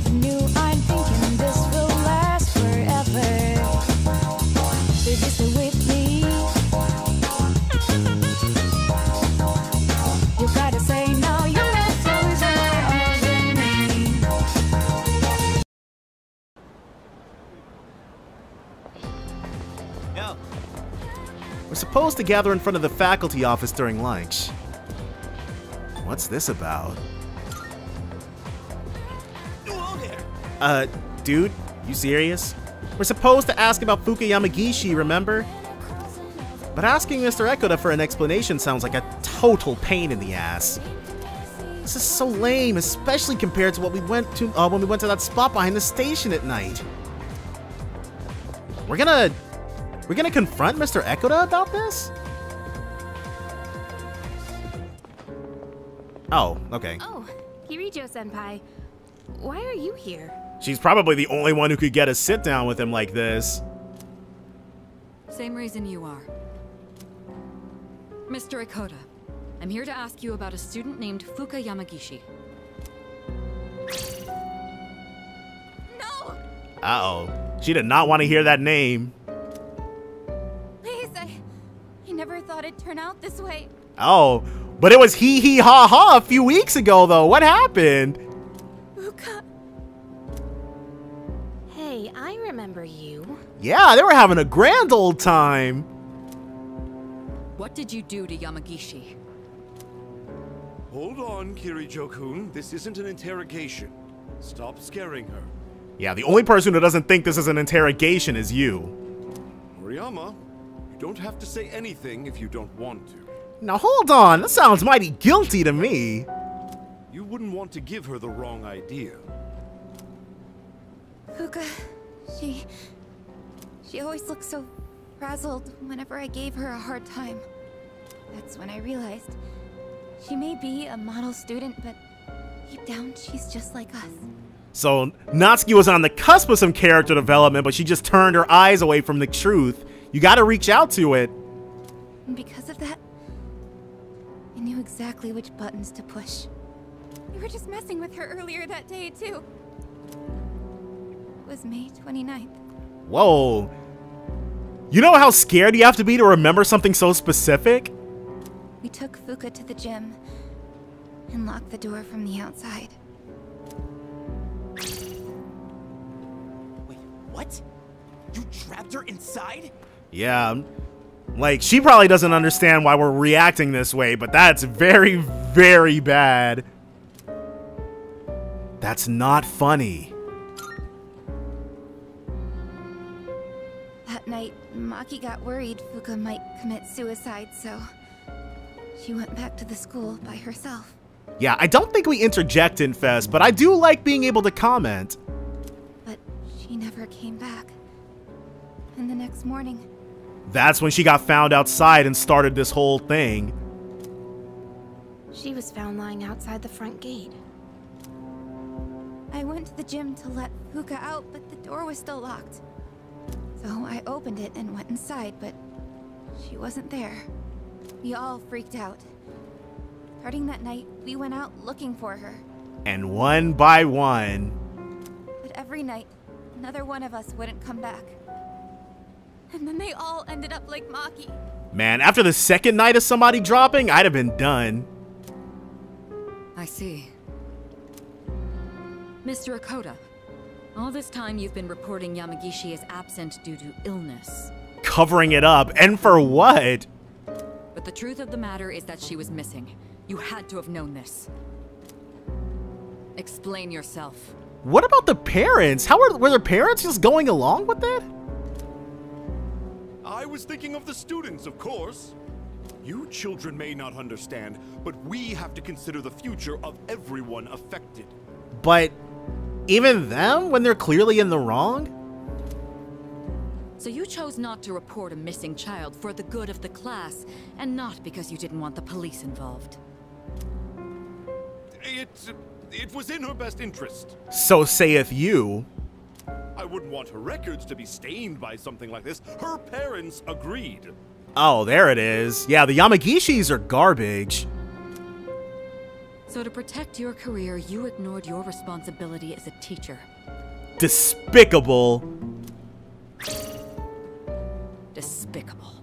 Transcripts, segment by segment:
new, I'm thinking this will last forever. Baby, stay with me. You gotta say no, your leftovers are all in me. Yo. We're supposed to gather in front of the faculty office during lunch. What's this about? Dude, you serious? We're supposed to ask about Fuka Yamagishi, remember? But asking Mr. Gekkoukan for an explanation sounds like a total pain in the ass. This is so lame, especially compared to what we went to when we went to that spot behind the station at night. We're gonna confront Mr. Gekkoukan about this? Oh, okay. Oh, Kirijo-senpai. Why are you here? She's probably the only one who could get a sit down with him like this. Same reason you are. Mr. Gekkoukan, I'm here to ask you about a student named Fuka Yamagishi. No! Uh-oh. She did not want to hear that name. Please, I never thought it'd turn out this way. Oh, but it was hee hee ha ha a few weeks ago, though. What happened? Fuka. Hey, I remember you. Yeah, they were having a grand old time. What did you do to Yamagishi? Hold on, Kirijo-kun. This isn't an interrogation. Stop scaring her. Yeah, the only person who doesn't think this is an interrogation is you. Moriyama, you don't have to say anything if you don't want to. Now hold on, that sounds mighty guilty to me. You wouldn't want to give her the wrong idea. Fuka, she always looked so frazzled whenever I gave her a hard time. That's when I realized she may be a model student, but deep down she's just like us. So Natsuki was on the cusp of some character development, but she just turned her eyes away from the truth. You gotta reach out to it. And because of that, I knew exactly which buttons to push. We were just messing with her earlier that day, too. It was May 29th. Whoa. You know how scared you have to be to remember something so specific? We took Fuka to the gym and locked the door from the outside. Wait, what? You trapped her inside? Yeah. Like, she probably doesn't understand why we're reacting this way, but that's very, very bad. That's not funny. That night, Maki got worried Fuka might commit suicide, so she went back to the school by herself. Yeah, I don't think we interject in Fest, but I do like being able to comment. But she never came back. And the next morning... That's when she got found outside and started this whole thing. She was found lying outside the front gate. I went to the gym to let Fuka out, but the door was still locked. So I opened it and went inside, but she wasn't there. We all freaked out. Starting that night, we went out looking for her. And one by one... But every night, another one of us wouldn't come back. And then they all ended up like Maki. Man, after the second night of somebody dropping, I'd have been done. I see. Mr. Gekkoukan, all this time you've been reporting Yamagishi as absent due to illness. Covering it up, and for what? But the truth of the matter is that she was missing. You had to have known this. Explain yourself. What about the parents? Were their parents just going along with it? I was thinking of the students, of course. You children may not understand, but we have to consider the future of everyone affected. But even them, when they're clearly in the wrong? So you chose not to report a missing child for the good of the class, and not because you didn't want the police involved. It was in her best interest. So saith you. I wouldn't want her records to be stained by something like this. Her parents agreed. Oh, there it is. Yeah, the Yamagishis are garbage. So to protect your career, you ignored your responsibility as a teacher. Despicable. Despicable.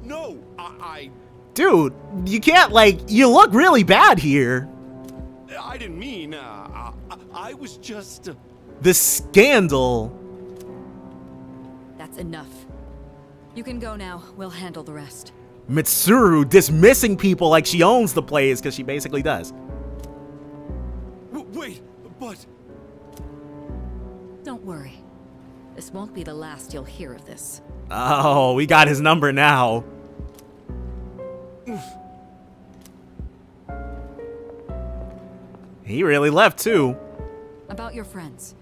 No, I Dude, you can't, like, you look really bad here. didn't mean, I was just... The scandal. That's enough. You can go now. We'll handle the rest. Mitsuru dismissing people like she owns the place, because she basically does. Wait, but... Don't worry. This won't be the last you'll hear of this. Oh, we got his number now. He really left, too. About your friends.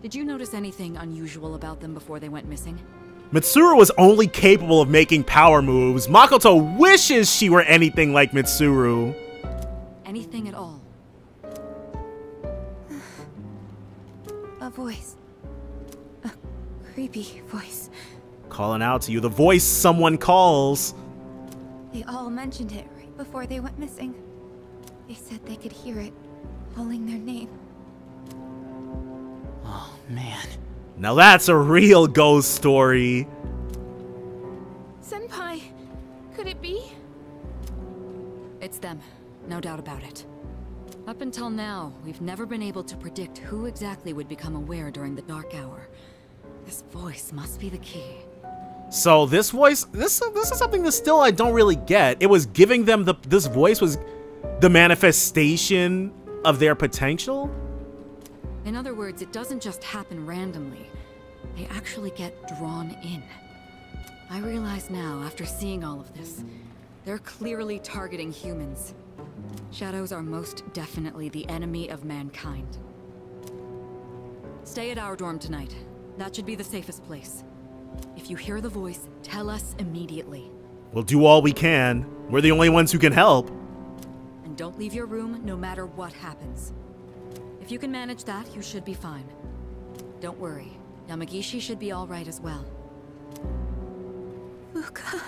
Did you notice anything unusual about them before they went missing? Mitsuru was only capable of making power moves. Makoto wishes she were anything like Mitsuru. Anything at all? A voice. A creepy voice. Calling out to you, the voice someone calls. They all mentioned it right before they went missing. They said they could hear it, calling their name. Oh, man. Now that's a real ghost story. Senpai, could it be? It's them. No doubt about it. Up until now, we've never been able to predict who exactly would become aware during the dark hour. This voice must be the key. So this voice, this is something that still I don't really get. It was giving them this voice was the manifestation of their potential? In other words, it doesn't just happen randomly. They actually get drawn in. I realize now, after seeing all of this, they're clearly targeting humans. Shadows are most definitely the enemy of mankind. Stay at our dorm tonight. That should be the safest place. If you hear the voice, tell us immediately. We'll do all we can. We're the only ones who can help. And don't leave your room no matter what happens. If you can manage that, you should be fine. Don't worry. Yamagishi should be all right as well. Fuka.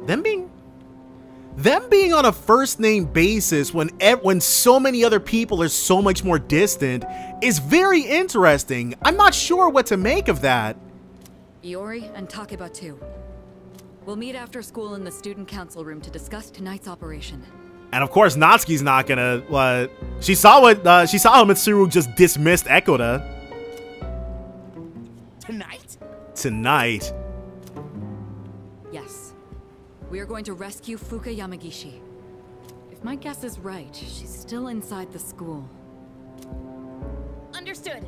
Them being on a first name basis when so many other people are so much more distant is very interesting. I'm not sure what to make of that. Iori and Takeba too. We'll meet after school in the student council room to discuss tonight's operation. And of course, Natsuki's not gonna. She saw how Mitsuru just dismissed Ekoda. Tonight? Tonight. Yes. We are going to rescue Fuka Yamagishi. If my guess is right, she's still inside the school. Understood.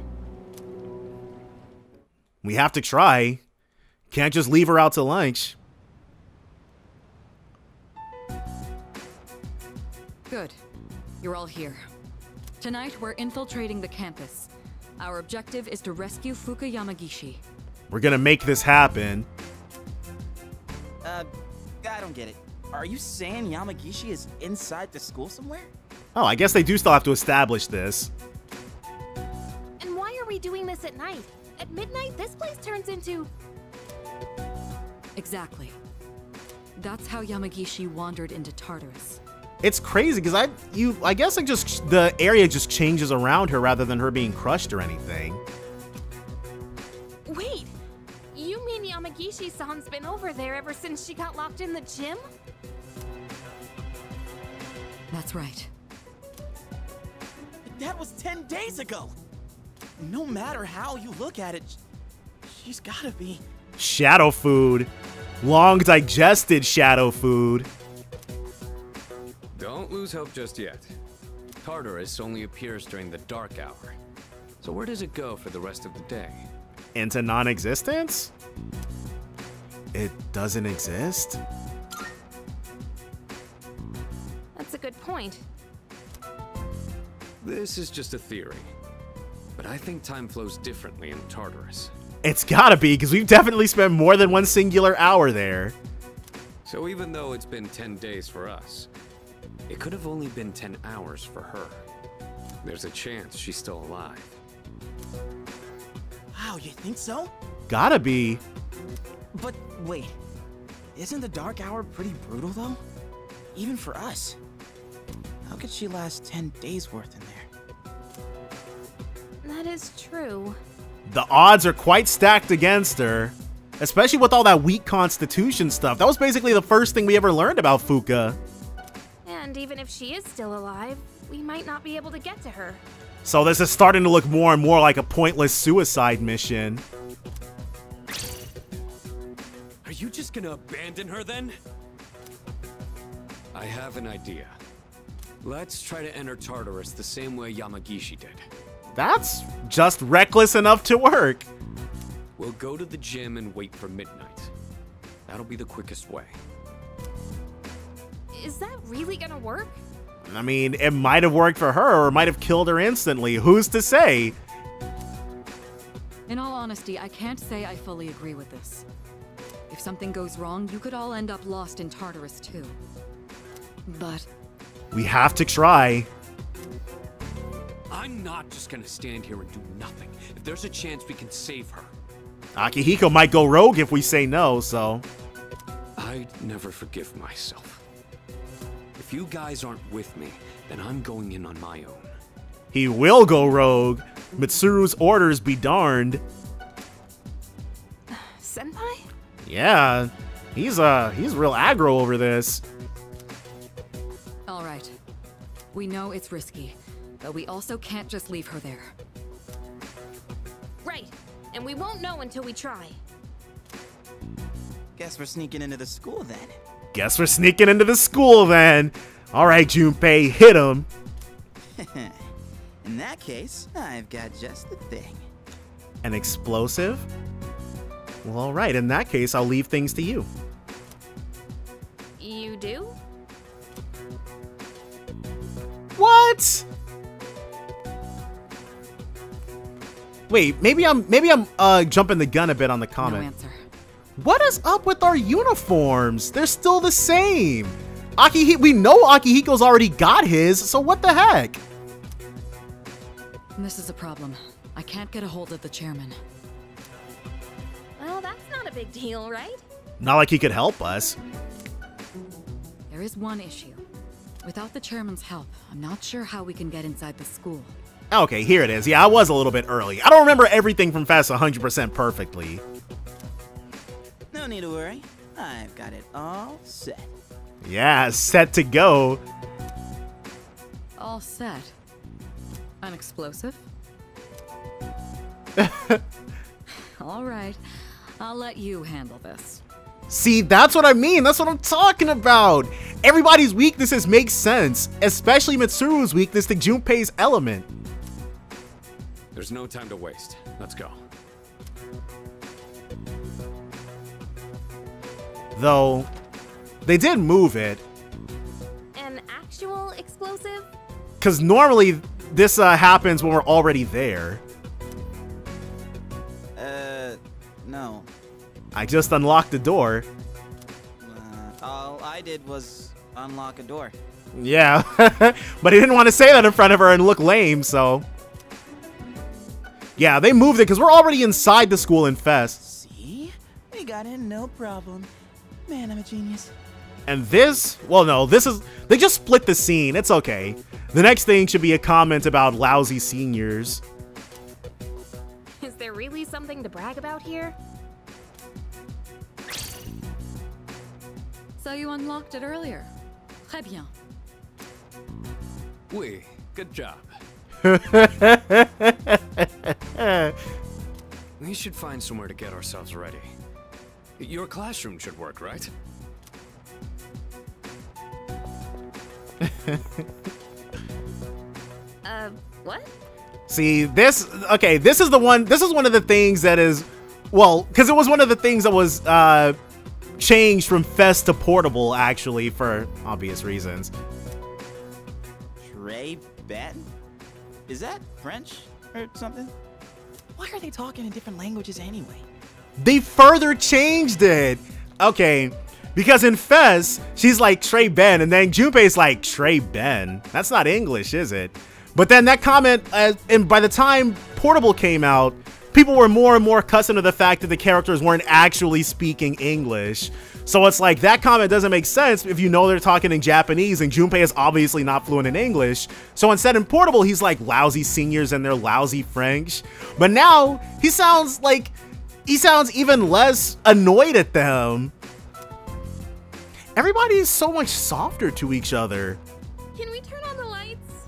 We have to try. Can't just leave her out to lunch. Good. You're all here. Tonight, we're infiltrating the campus. Our objective is to rescue Fuka Yamagishi. We're gonna make this happen. I don't get it. Are you saying Yamagishi is inside the school somewhere? Oh, I guess they do still have to establish this. And why are we doing this at night? At midnight, this place turns into... Exactly. That's how Yamagishi wandered into Tartarus. It's crazy because I guess the area just changes around her rather than her being crushed or anything. Wait! You mean Yamagishi-san's been over there ever since she got locked in the gym? That's right. That was 10 days ago! No matter how you look at it, she's gotta be... Shadow food. Long digested shadow food. Don't lose hope just yet. Tartarus only appears during the dark hour. So where does it go for the rest of the day? Into non-existence? It doesn't exist? That's a good point. This is just a theory. But I think time flows differently in Tartarus. It's gotta be, because we've definitely spent more than one singular hour there. So even though it's been 10 days for us, it could have only been 10 hours for her. There's a chance she's still alive. Wow, you think so? Gotta be. But wait, Isn't the dark hour pretty brutal, though? Even for us. How could she last 10 days worth in there? That is true. The odds are quite stacked against her, especially with all that weak constitution stuff. That was basically the first thing we ever learned about Fuka. And even if she is still alive, we might not be able to get to her. So this is starting to look more and more like a pointless suicide mission. Are you just gonna abandon her then? I have an idea. Let's try to enter Tartarus the same way Yamagishi did. That's just reckless enough to work. We'll go to the gym and wait for midnight. That'll be the quickest way. Is that really gonna work? I mean, it might have worked for her or might have killed her instantly. Who's to say? In all honesty, I can't say I fully agree with this. If something goes wrong, you could all end up lost in Tartarus too. But We have to try. I'm not just gonna stand here and do nothing. If there's a chance we can save her. Akihiko might go rogue if we say no, so... I'd never forgive myself. If you guys aren't with me, then I'm going in on my own. He will go rogue. Mitsuru's orders be darned. Senpai? Yeah, he's real aggro over this. all right. We know it's risky, but we also can't just leave her there. Right. And we won't know until we try. Guess we're sneaking into the school then. Guess we're sneaking into the school then. All right, Junpei, hit him. In that case, I've got just the thing. An explosive? Well, all right. In that case, I'll leave things to you. You do? What? Wait, maybe I'm jumping the gun a bit on the No comment. answer. What is up with our uniforms? They're still the same. We know Akihiko's already got his, so what the heck? This is a problem. I can't get a hold of the chairman. Well, that's not a big deal, right? Not like he could help us. There is one issue. Without the chairman's help, I'm not sure how we can get inside the school. Okay, here it is. Yeah, I was a little bit early. I don't remember everything from Fast 100% perfectly. No need to worry. I've got it all set. Yeah, set to go. All set. An explosive? All right. I'll let you handle this. See, that's what I mean. That's what I'm talking about. Everybody's weaknesses make sense, especially Mitsuru's weakness to Junpei's element. There's no time to waste. Let's go. Though, they did move it. An actual explosive? Because normally this happens when we're already there. No. I just unlocked the door. All I did was unlock a door. Yeah, but he didn't want to say that in front of her and look lame, so... Yeah, they moved it because we're already inside the school in Fest. See? We got in no problem. Man, I'm a genius. And this... Well, no, this is... They just split the scene. It's okay. The next thing should be a comment about lousy seniors. Is there really something to brag about here? So you unlocked it earlier. Très bien. Oui, good job. We should find somewhere to get ourselves ready. Your classroom should work, right? What? See, this... Okay, this is the one... This is one of the things that is... Well, because it was one of the things that was changed from Fest to Portable, actually, for obvious reasons. Trey Ben? Is that French or something? Why are they talking in different languages anyway? They further changed it. Okay, because in Fest, she's like Trey Ben, and then Junpei's like Trey Ben. That's not English, is it? But then that comment, and by the time Portable came out, people were more and more accustomed to the fact that the characters weren't actually speaking English. So it's like, that comment doesn't make sense if you know they're talking in Japanese, and Junpei is obviously not fluent in English. So instead in Portable, he's like lousy seniors and their lousy French. But now he sounds even less annoyed at them. Everybody is so much softer to each other. Can we turn on the lights?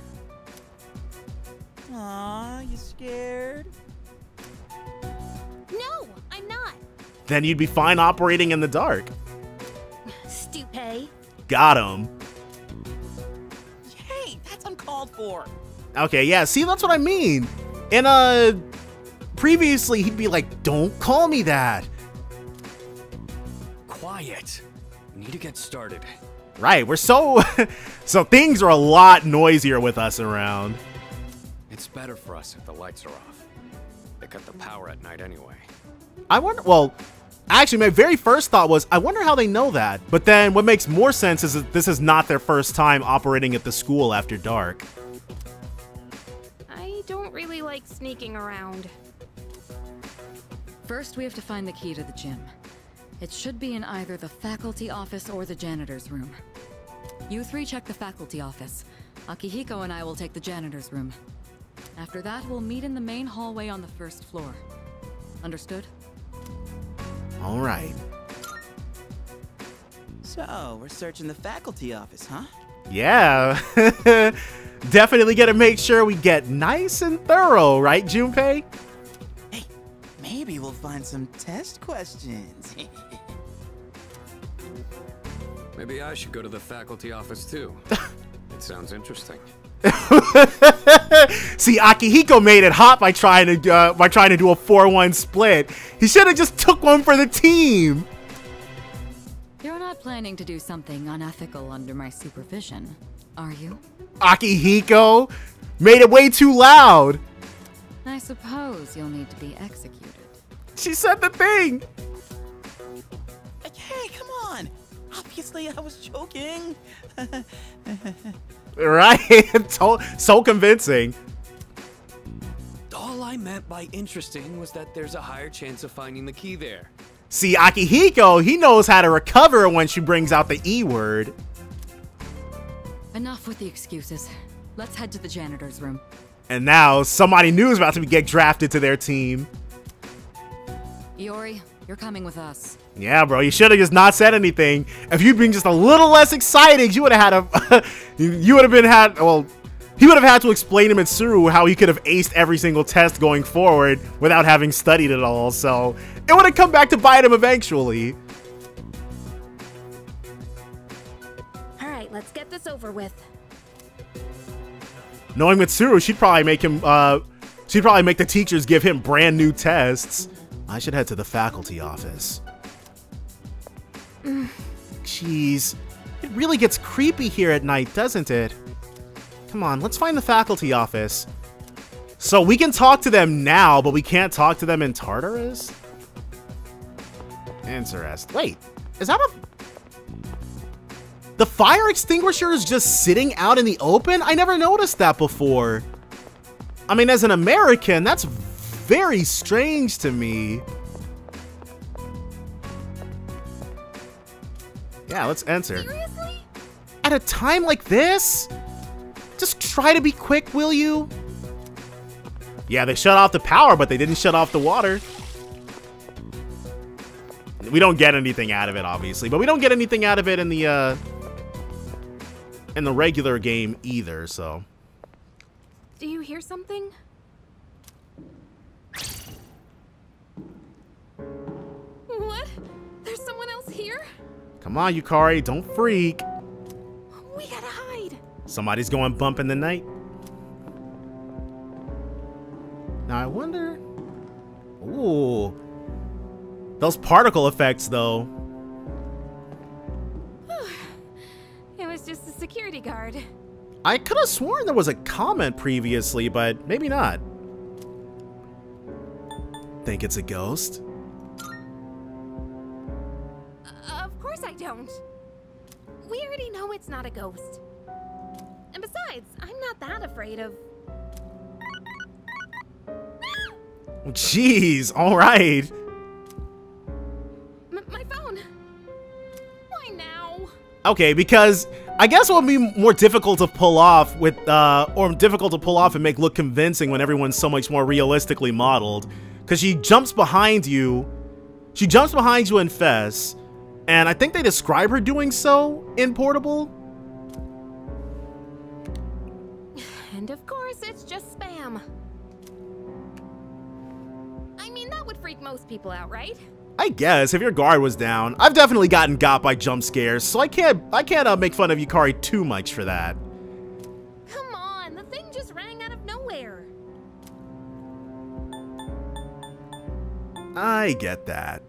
Aw, you scared? No, I'm not. Then you'd be fine operating in the dark. Stupid. Got him. Hey, that's uncalled for. Okay, yeah, see, that's what I mean. And, previously, he'd be like, don't call me that. Quiet. We need to get started. Right, we're so... so things are a lot noisier with us around. It's better for us if the lights are off. They cut the power at night anyway. I wonder, well, actually, my very first thought was, I wonder how they know that. But then what makes more sense is that this is not their first time operating at the school after dark. I don't really like sneaking around. First, we have to find the key to the gym. It should be in either the faculty office or the janitor's room. You three check the faculty office. Akihiko and I will take the janitor's room. After that, we'll meet in the main hallway on the first floor. Understood? All right. So, we're searching the faculty office, huh? Yeah. Definitely gotta make sure we get nice and thorough, right, Junpei? Hey, maybe we'll find some test questions. Maybe I should go to the faculty office too. It sounds interesting. See, Akihiko made it hot by trying to do a 4-1 split. He should have just took one for the team. You're not planning to do something unethical under my supervision, are you? Akihiko made it way too loud. I suppose you'll need to be executed. She said the thing. Hey, come on. Obviously, I was joking. Right? So convincing. All I meant by interesting was that there's a higher chance of finding the key there. See, Akihiko, he knows how to recover when she brings out the E word. Enough with the excuses. Let's head to the janitor's room. And now somebody new is about to get drafted to their team. Iori, you're coming with us. Yeah, bro, you should have just not said anything. If you'd been just a little less excited, you would have had he would have had to explain to Mitsuru how he could have aced every single test going forward without having studied it all, so it would have come back to bite him eventually. All right, let's get this over with. Knowing Mitsuru, she'd probably make the teachers give him brand new tests. I should head to the faculty office. Jeez, it really gets creepy here at night, doesn't it? Come on, let's find the faculty office. So we can talk to them now, but we can't talk to them in Tartarus? Interesting. Wait, is that a... The fire extinguisher is just sitting out in the open? I never noticed that before. I mean, as an American, that's very strange to me. Yeah, let's enter. Seriously? At a time like this? Just try to be quick, will you? Yeah, they shut off the power, but they didn't shut off the water. We don't get anything out of it, obviously, but we don't get anything out of it in the regular game either, so. Do you hear something? What? There's someone else here? Come on, Yukari, don't freak. We gotta hide. Somebody's going bump in the night. Now I wonder... Ooh. Those particle effects, though. It was just a security guard. I could have sworn there was a comment previously, but maybe not. Think it's a ghost? Of course I don't. We already know it's not a ghost. And besides, I'm not that afraid of... Jeez, alright. My phone. Why now? Okay, because I guess it would be more difficult to pull off with, or difficult to pull off and make look convincing when everyone's so much more realistically modeled. Because she jumps behind you. She jumps behind you in Fess. And I think they describe her doing so in Portable. And of course, it's just spam. I mean, that would freak most people out, right? I guess if your guard was down. I've definitely gotten got by jump scares, so I can't make fun of Yukari too much for that. Come on, the thing just rang out of nowhere. I get that.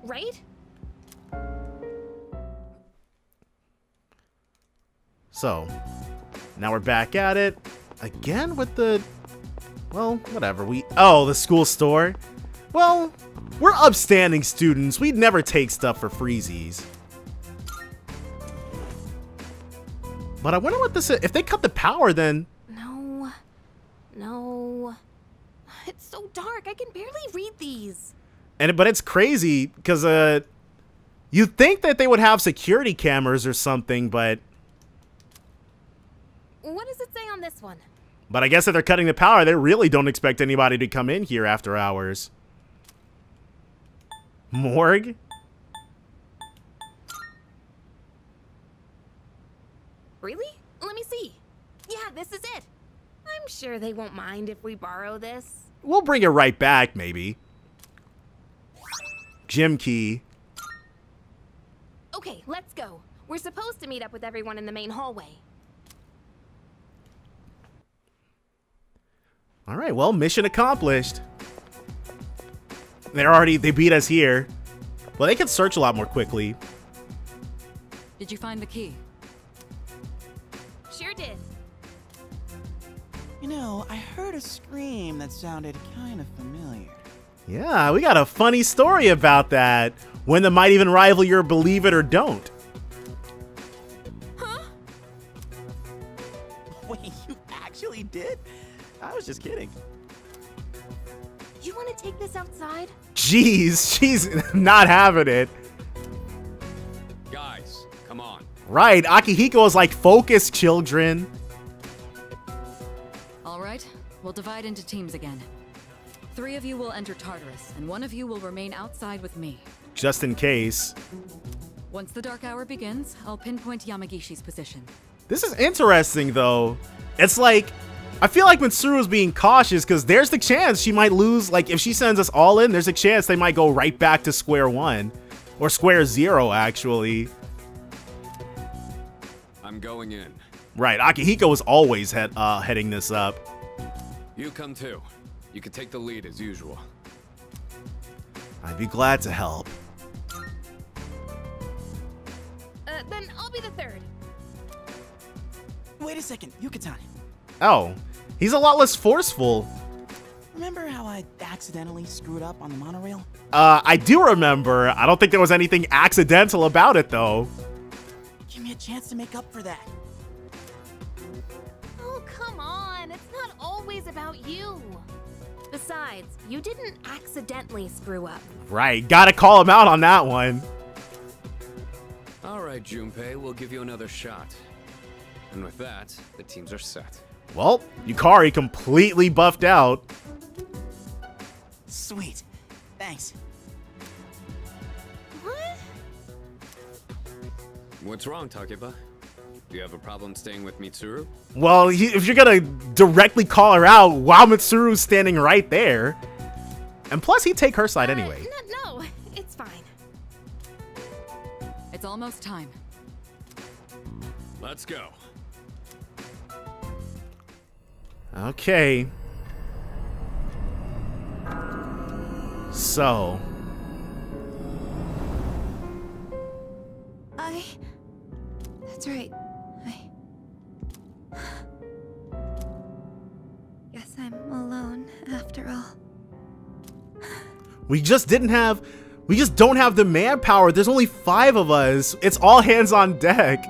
Right? So, now we're back at it again with the, well, whatever. Oh, the school store. Well, we're upstanding students. We'd never take stuff for freezies. But I wonder what this is. If they cut the power, then No. It's so dark. I can barely read these. but it's crazy because you'd think that they would have security cameras or something, but What does it say on this one? I guess if they're cutting the power, they really don't expect anybody to come in here after hours. Morgue? Really? Let me see. Yeah, this is it. I'm sure they won't mind if we borrow this. We'll bring it right back, maybe. Gym key. Okay, let's go. We're supposed to meet up with everyone in the main hallway. All right, well, mission accomplished. They beat us here. Well, they can search a lot more quickly. Did you find the key? Sure did. You know, I heard a scream that sounded kind of familiar. Yeah, we got a funny story about that. One that might even rival your believe it or don't. Huh? Wait, you actually did? I was just kidding. You want to take this outside? Jeez, she's not having it. Guys, come on. Right, Akihiko is like, focus, children. All right, we'll divide into teams again. 3 of you will enter Tartarus, and 1 of you will remain outside with me. Just in case. Once the dark hour begins, I'll pinpoint Yamagishi's position. This is interesting, though. It's like, I feel like Mitsuru's being cautious because there's the chance she might lose. Like, if she sends us all in, there's a chance they might go right back to square one. Or square zero, actually. I'm going in. Right, Akihiko is always heading this up. You come too. You can take the lead as usual. I'd be glad to help. Then I'll be the 3rd. Wait a second, Yucatan. Oh, he's a lot less forceful. Remember how I accidentally screwed up on the monorail? I do remember. I don't think there was anything accidental about it, though. Give me a chance to make up for that. Oh, come on. It's not always about you. Besides, you didn't accidentally screw up. Right, gotta call him out on that one. All right, Junpei, we'll give you another shot. And with that, the teams are set. Well, Yukari completely buffed out. Sweet. Thanks. What? What's wrong, Takeba? Do you have a problem staying with Mitsuru? Well, if you're gonna directly call her out while Mitsuru's standing right there. And plus, he'd take her side anyway. No, it's fine. It's almost time. Let's go. Okay. So. That's right. Guess I'm alone after all. We just don't have the manpower. There's only 5 of us. It's all hands on deck.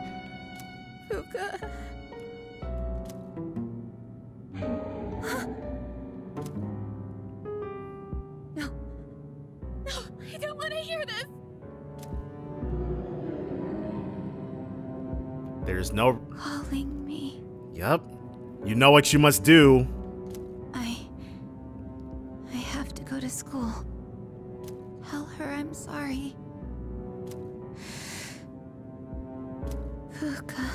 Fuka. There's no... calling me. Yep. You know what you must do. I have to go to school. Tell her I'm sorry. Fuka.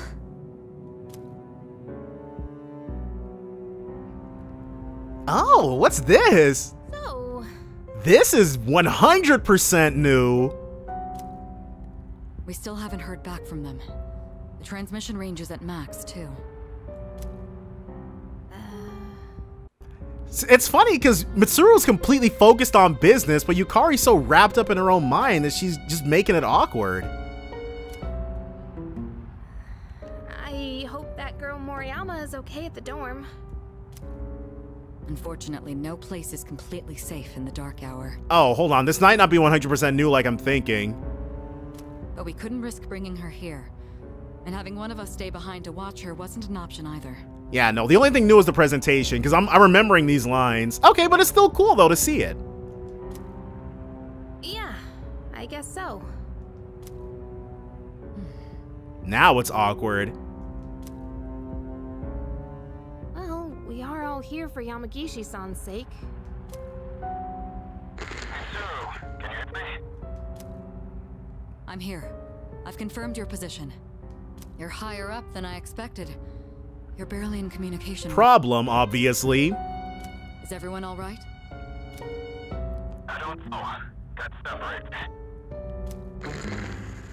Oh, what's this? So, This is 100% new. We still haven't heard back from them. The transmission range is at max, too. It's funny because Mitsuru's completely focused on business, but Yukari's so wrapped up in her own mind that she's just making it awkward. I hope that girl Moriyama is okay at the dorm. Unfortunately, no place is completely safe in the dark hour. Oh, hold on. This might not be 100% new like I'm thinking. But we couldn't risk bringing her here. And having one of us stay behind to watch her wasn't an option either. Yeah, no, the only thing new is the presentation, because I'm remembering these lines. Okay, but it's still cool, though, to see it. Yeah, I guess so. Now it's awkward. Well, we are all here for Yamagishi-san's sake. Mitsuru, can you hear me? I'm here. I've confirmed your position. You're higher up than I expected. You're barely in communication. Problem, obviously. Is everyone all right? I don't know. Got separated.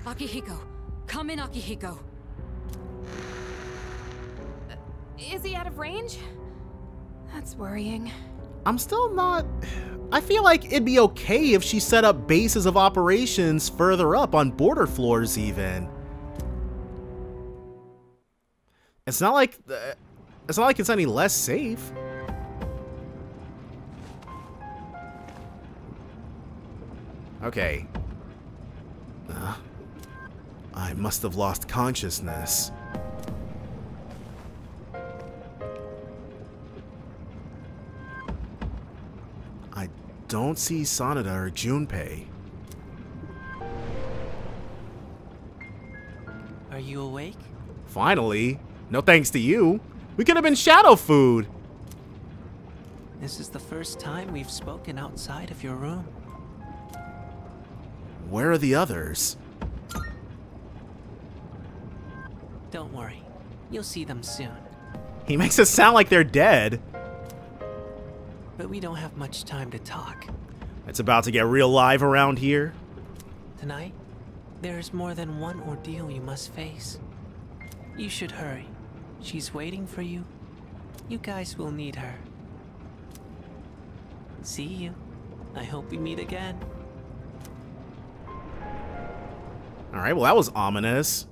Akihiko. Come in, Akihiko. Is he out of range? That's worrying. I'm still not... I feel like it'd be okay if she set up bases of operations further up on border floors even. It's not like it's any less safe. Okay. I must have lost consciousness. I don't see Sanada or Junpei. Are you awake? Finally. No thanks to you. We could have been shadow food. This is the first time we've spoken outside of your room. Where are the others? Don't worry. You'll see them soon. He makes it sound like they're dead. But we don't have much time to talk. It's about to get real live around here. Tonight, there is more than one ordeal you must face. You should hurry. She's waiting for you. You guys will need her. See you. I hope we meet again. Alright, well that was ominous.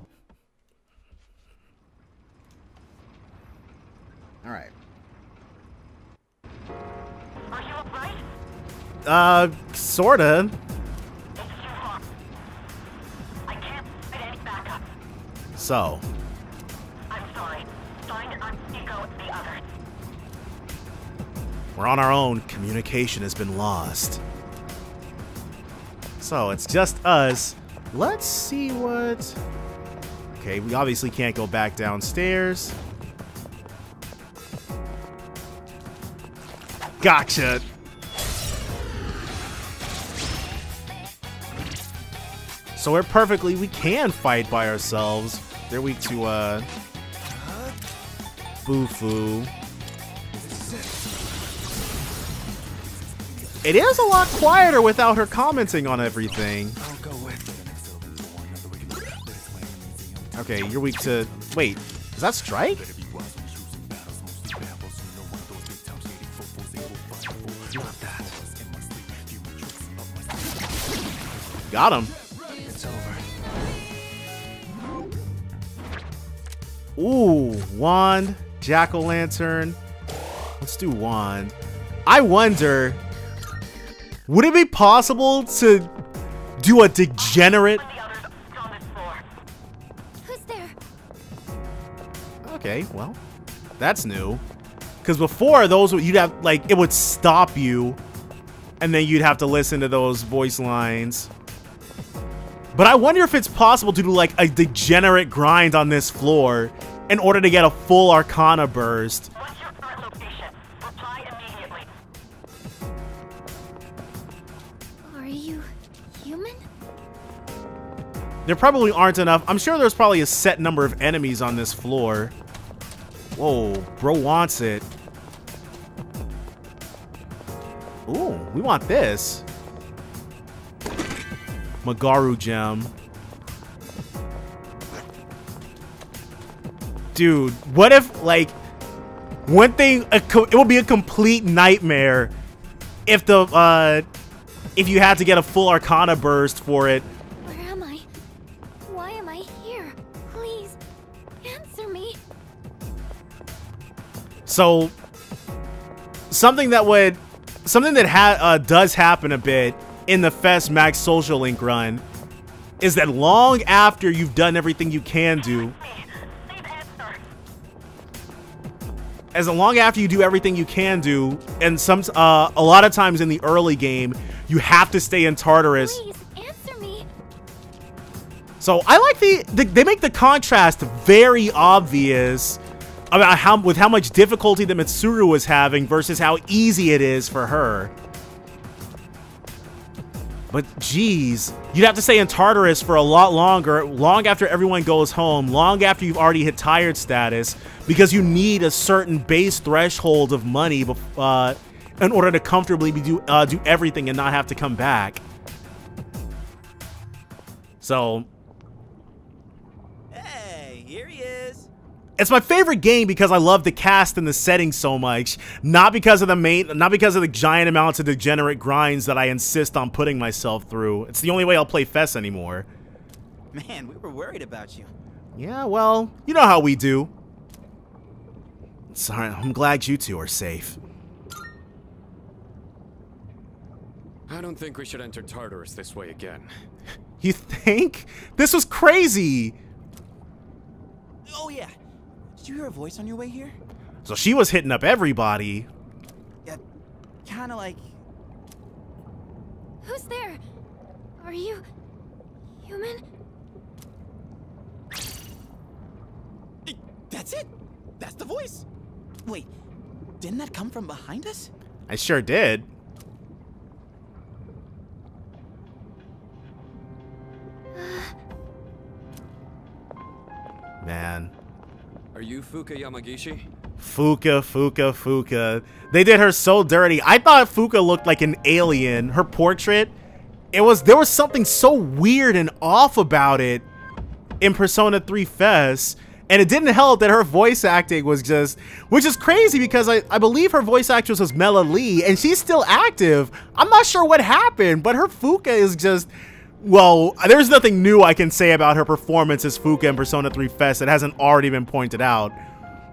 Alright. Are you alright? Sorta. It's too far. I can't get any backup. So. I'm sorry. Find Nico and the others. We're on our own. Communication has been lost. So, it's just us. Let's see what... Okay, we obviously can't go back downstairs. Gotcha! So we're perfectly... We can fight by ourselves. They're weak to, Bufu. It is a lot quieter without her commenting on everything. Okay, you're weak to... Wait, is that Strike? Not that. Got him. It's over. Ooh, wand, jack-o'-lantern. Let's do wand. I wonder... Would it be possible to do a degenerate... Who's there? Okay, well, that's new. Because before, those you'd have, like, it would stop you, and then you'd have to listen to those voice lines. But I wonder if it's possible to do like a degenerate grind on this floor in order to get a full Arcana burst. What's your current location? Reply immediately. Are you human? There probably aren't enough. I'm sure there's probably a set number of enemies on this floor. Whoa, bro wants it. Ooh, we want this. Magaru gem. Dude, what if, like, one thing, it would be a complete nightmare if if you had to get a full Arcana burst for it. Where am I? Why am I here? Please, answer me. So, something that does happen a bit in the Fest Max Social Link run is that long after you've done everything you can do, as long after you do everything you can do, and a lot of times in the early game, you have to stay in Tartarus. Please, answer me. So I like they make the contrast very obvious about how much difficulty the Mitsuru was having versus how easy it is for her. But geez, you'd have to stay in Tartarus for a lot longer, long after everyone goes home, long after you've already hit tired status, because you need a certain base threshold of money in order to comfortably do everything and not have to come back. So, Hey, here he is. it's my favorite game because I love the cast and the setting so much, not because of the giant amounts of degenerate grinds that I insist on putting myself through. It's the only way I'll play Fest anymore. Man, we were worried about you. Yeah, well, you know how we do. Sorry, I'm glad you two are safe. I don't think we should enter Tartarus this way again. You think? This was crazy! Oh yeah. Did you hear a voice on your way here? So she was hitting up everybody. Yeah, kind of like... Who's there? Are you human? That's it. That's the voice. Wait, didn't that come from behind us? I sure did. Man. Are you Fuka Yamagishi? Fuka. They did her so dirty. I thought Fuka looked like an alien. Her portrait, there was something so weird and off about it in Persona 3 Fest. And it didn't help that her voice acting was just, which is crazy because I believe her voice actress was Mela Lee and she's still active. I'm not sure what happened, but her Fuka is just, well, there's nothing new I can say about her performance as Fuka in Persona 3 Fest that hasn't already been pointed out.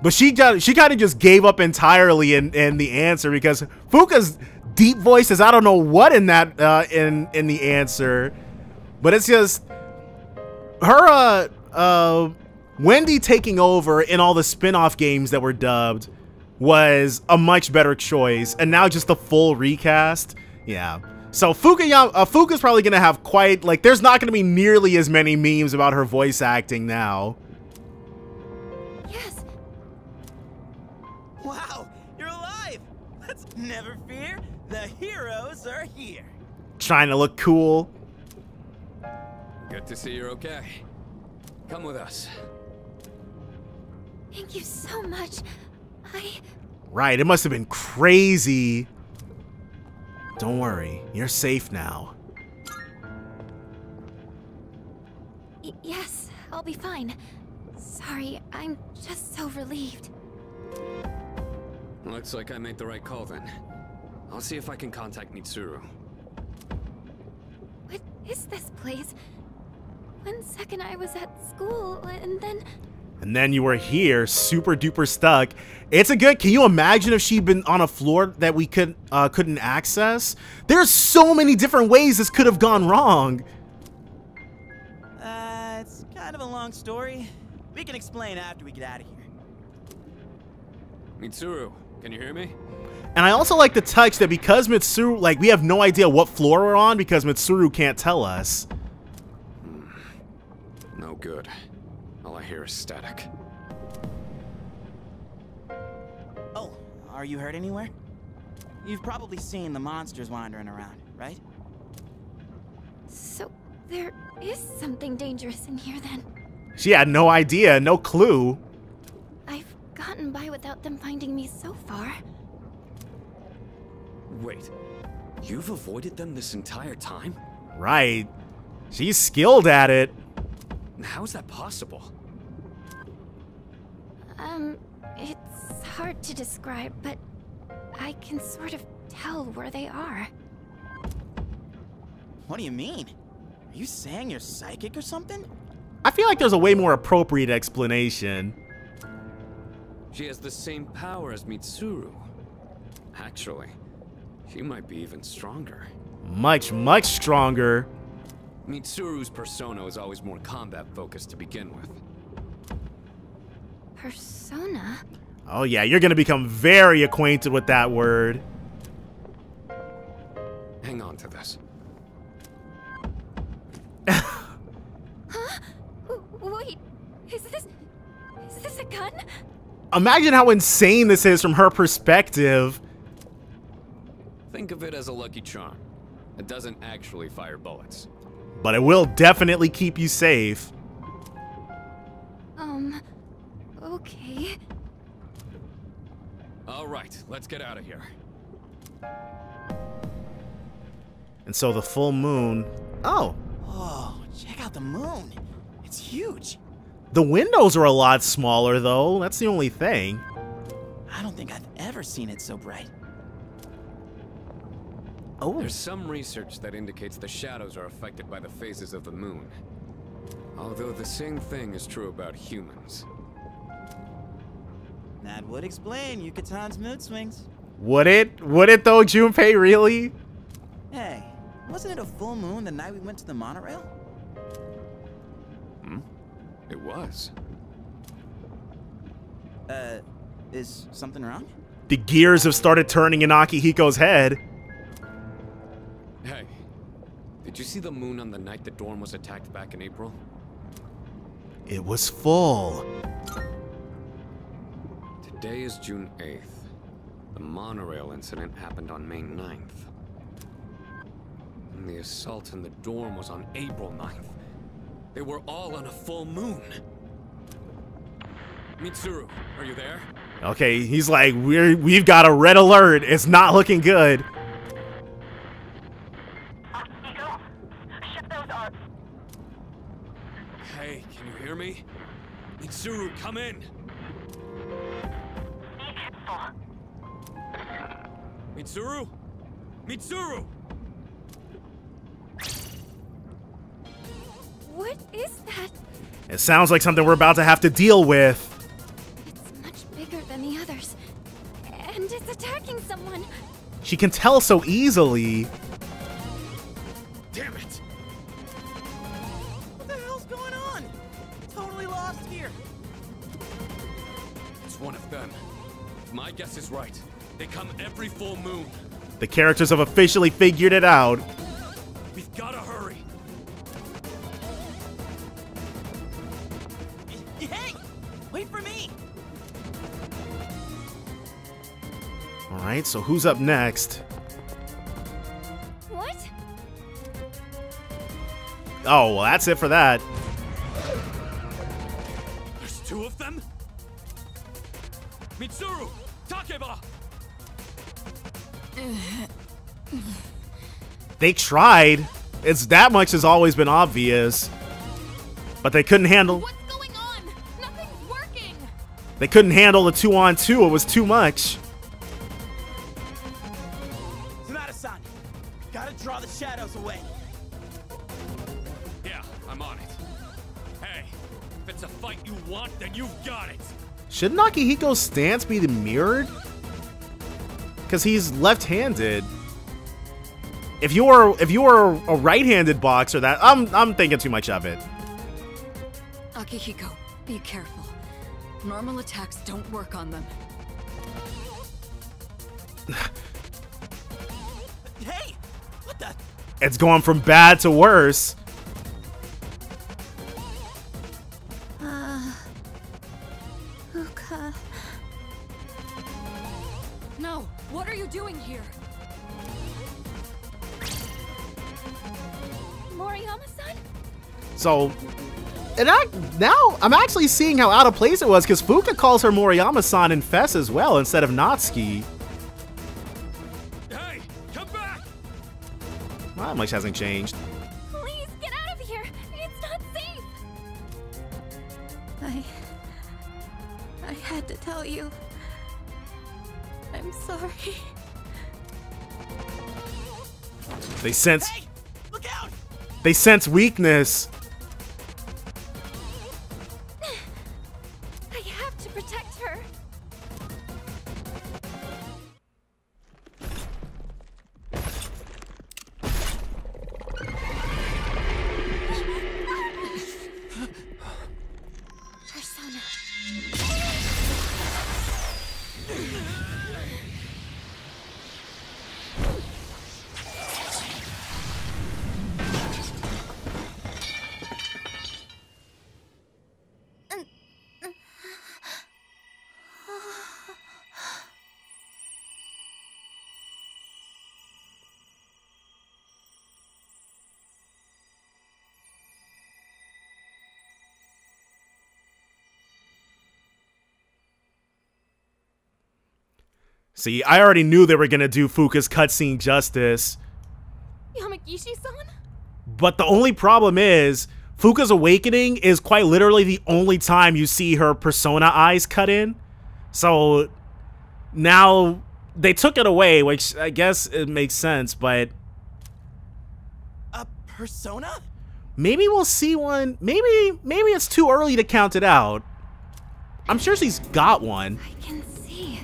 But she kind of just gave up entirely in the answer because Fuka's deep voice is I don't know what in that in the answer, but it's just her Wendy taking over in all the spin-off games that were dubbed was a much better choice, and now just the full recast, yeah. So Fuka's probably gonna have quite, like, there's not gonna be nearly as many memes about her voice acting now. Yes. Wow, you're alive. Let's never fear. The heroes are here. Trying to look cool. Good to see you're okay. Come with us. Thank you so much. Right, it must have been crazy. Don't worry, you're safe now. Yes, I'll be fine. Sorry, I'm just so relieved. Looks like I made the right call then. I'll see if I can contact Mitsuru. What is this place? One second I was at school, and then you were here, super duper stuck. It's a good, can you imagine if she'd been on a floor that we couldn't access? There's so many different ways this could have gone wrong. It's kind of a long story. We can explain after we get out of here. Mitsuru, can you hear me? And I also like the touch that because Mitsuru, like, we have no idea what floor we're on because Mitsuru can't tell us. good. All I hear is static. Oh, are you hurt anywhere? You've probably seen the monsters wandering around, right? So, there is something dangerous in here then. She had no idea, no clue. I've gotten by without them finding me so far. Wait, you've avoided them this entire time? Right. She's skilled at it. How is that possible? It's hard to describe, but I can sort of tell where they are. What do you mean? Are you saying you're psychic or something? I feel like there's a way more appropriate explanation. She has the same power as Mitsuru. Actually, she might be even stronger. Much, much stronger. Mitsuru's persona is always more combat-focused to begin with. Persona? Oh yeah, you're gonna become very acquainted with that word. Hang on to this. Huh? Wait, is this a gun? Imagine how insane this is from her perspective. Think of it as a lucky charm. It doesn't actually fire bullets. But it will definitely keep you safe. Okay. All right, let's get out of here. And so the full moon... Oh. Oh, check out the moon. It's huge. The windows are a lot smaller, though. That's the only thing. I don't think I've ever seen it so bright. Oh. There's some research that indicates the shadows are affected by the phases of the moon. Although the same thing is true about humans. That would explain Yukatan's mood swings. Would it? Would it, though, Junpei? Really? Hey, wasn't it a full moon the night we went to the monorail? It was. Is something wrong? The gears have started turning in Akihiko's head. Hey, did you see the moon on the night the dorm was attacked back in April? It was full. Today is June 8th. The monorail incident happened on May 9th. And the assault in the dorm was on April 9th. They were all on a full moon. Mitsuru, are you there? Okay, he's like, we've got a red alert. It's not looking good. Akihiko, shadows are... Hey, can you hear me? Mitsuru, come in. Be careful. Mitsuru? Mitsuru! What is that? It sounds like something we're about to have to deal with. It's much bigger than the others. And it's attacking someone. She can tell so easily. Damn it! What the hell's going on? Totally lost here. It's one of them. If my guess is right, they come every full moon. The characters have officially figured it out. We've gotta hurry. Hey! Wait for me! Alright, so who's up next? What? Oh, well, that's it for that. There's two of them? Mitsuru! Takeba! They tried. It's that much has always been obvious. But they couldn't handle... What's going on? Nothing's working. They couldn't handle the 2-on-2. It was too much. Sonata-san, gotta draw the shadows away. Yeah, I'm on it. Hey, if it's a fight you want, then you've got it. Shouldn't Akihiko's stance be the mirrored? Because he's left-handed. If you were a right-handed boxer, that I'm thinking too much of it. Akihiko, be careful. Normal attacks don't work on them. Hey! What the? It's going from bad to worse. No, what are you doing here? Moriyama-san? So, now I'm actually seeing how out of place it was, because Fuka calls her Moriyama-san in Fess as well instead of Natsuki. Hey, come back! Well, much hasn't changed. Please, get out of here! It's not safe! I had to tell you. I'm sorry. They sense Hey, look out! they sense weakness. I have to protect her. Persona. See, I already knew they were gonna do Fuka's cutscene justice. Yamagishi-san? But the only problem is, Fuka's awakening is quite literally the only time you see her persona eyes cut in. So now they took it away, which I guess it makes sense, but A persona? maybe we'll see one. Maybe it's too early to count it out. I'm sure she's got one. I can see.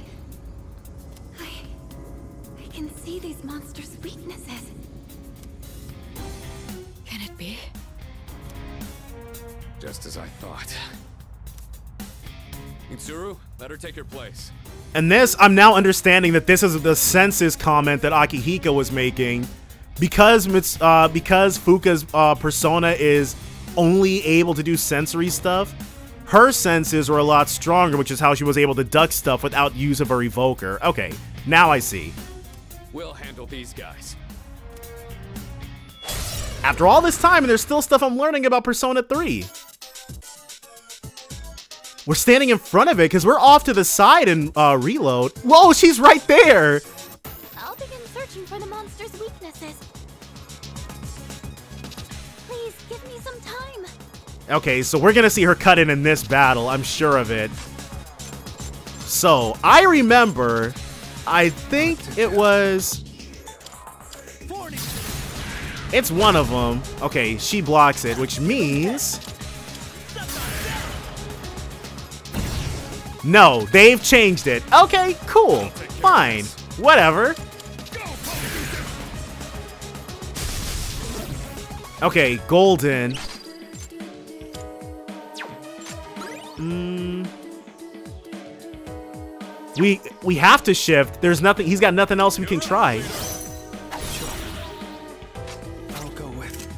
I can see these monsters' weaknesses. Can it be? Just as I thought. Mitsuru, let her take her place. And this, I'm now understanding that this is the senses comment that Akihiko was making. Because Fuka's persona is only able to do sensory stuff, her senses were a lot stronger, which is how she was able to duck stuff without use of her evoker. Okay, now I see. We'll handle these guys. After all this time, and there's still stuff I'm learning about Persona 3. We're standing in front of it because we're off to the side and reload. Whoa, she's right there. I'll begin searching for the monster's weaknesses. Please, give me some time. Okay, so we're gonna see her cut in this battle, I'm sure of it. So, I remember, I think it was... It's one of them. Okay, she blocks it, which means... No, they've changed it. Okay, cool. Fine. Whatever. Okay, golden. We have to shift. There's nothing. He's got nothing else we can try. I'll go with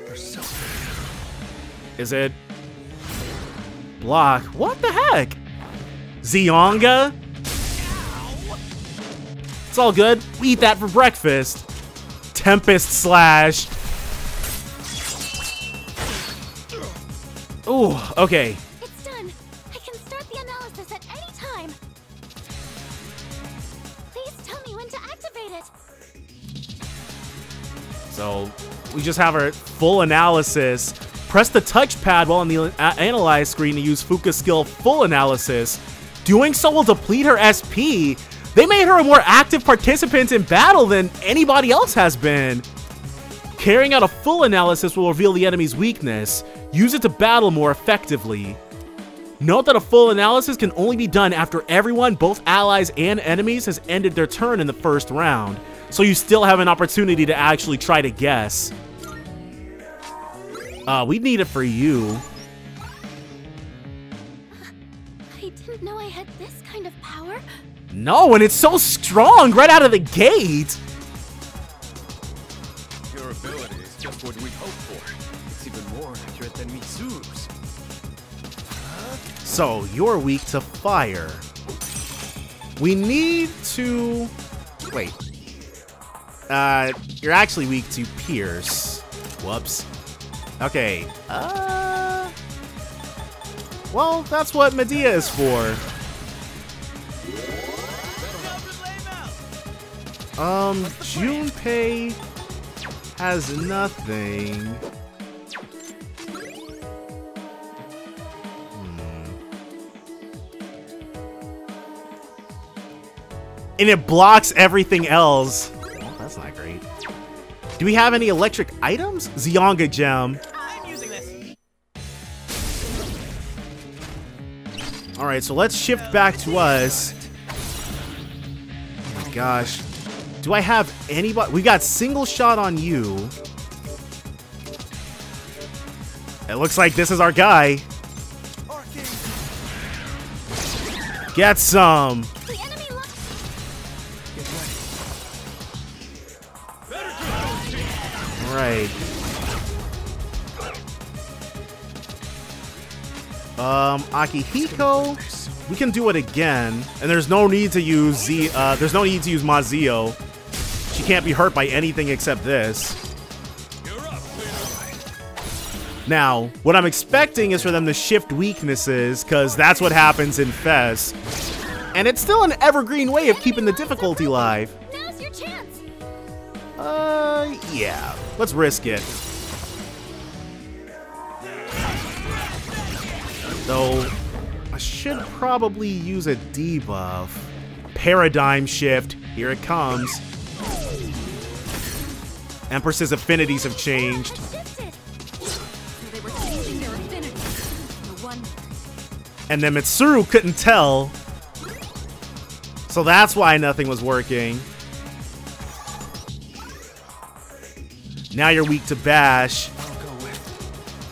Persona. Is it block? What the heck? Zionga? It's all good. We eat that for breakfast. Tempest slash. Ooh, okay. It's done. I can start the analysis at any time. Please tell me when to activate it. So we just have our full analysis. Press the touchpad while on the analyze screen to use Fuka's skill full analysis. Doing so will deplete her SP. They made her a more active participant in battle than anybody else has been. Carrying out a full analysis will reveal the enemy's weakness. Use it to battle more effectively. Note that a full analysis can only be done after everyone, both allies and enemies, has ended their turn in the first round. So you still have an opportunity to actually try to guess. We need it for you. I didn't know I had this kind of power. No, and it's so strong right out of the gate. Your ability is just what we hoped for. It's even more accurate than Mitsuru's. So you're weak to fire. We need to... Wait. You're actually weak to Pierce. Whoops. Okay. Well, that's what Medea is for. Junpei has nothing. And it blocks everything else. Well, that's not great. Do we have any electric items? Zionga Gem. I'm using this. Alright, so let's shift back to us. Oh my gosh. Do I have anybody? We got single shot on you. It looks like this is our guy. Get some. Alright. Akihiko. We can do it again. And there's no need to use there's no need to use Mazio. She can't be hurt by anything except this. Now, what I'm expecting is for them to shift weaknesses, because that's what happens in Fez. And it's still an evergreen way of keeping the difficulty live. Now's your chance. Yeah. Let's risk it. Though, I should probably use a debuff. Paradigm shift. Here it comes. Empress's affinities have changed. And then Mitsuru couldn't tell. So that's why nothing was working. Now you're weak to Bash.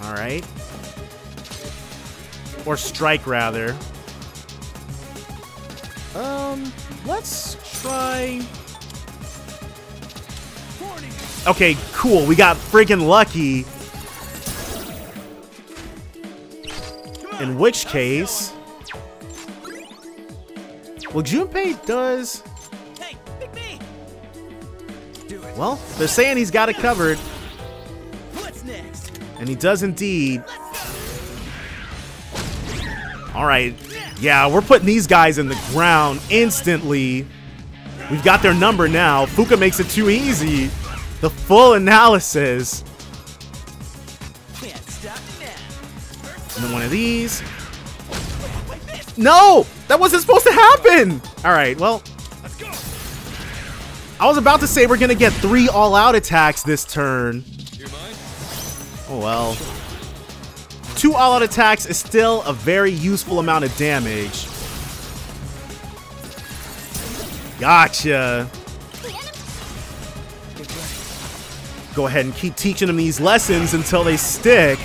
Alright. Or Strike, rather. Let's try... Okay, cool. We got freaking lucky. In which case... Well, Junpei does... Hey, pick me. Do it. Well, they're saying he's got it covered. What's next? And he does indeed. Alright. Yeah, we're putting these guys in the ground instantly. We've got their number now. Fuka makes it too easy. The full analysis. Can't stop it now. And then one of these. No! That wasn't supposed to happen! Alright, well. Let's go. I was about to say we're gonna get 3 all-out attacks this turn. You mind? Oh well. 2 all-out attacks is still a very useful amount of damage. Gotcha. Go ahead and keep teaching them these lessons until they stick.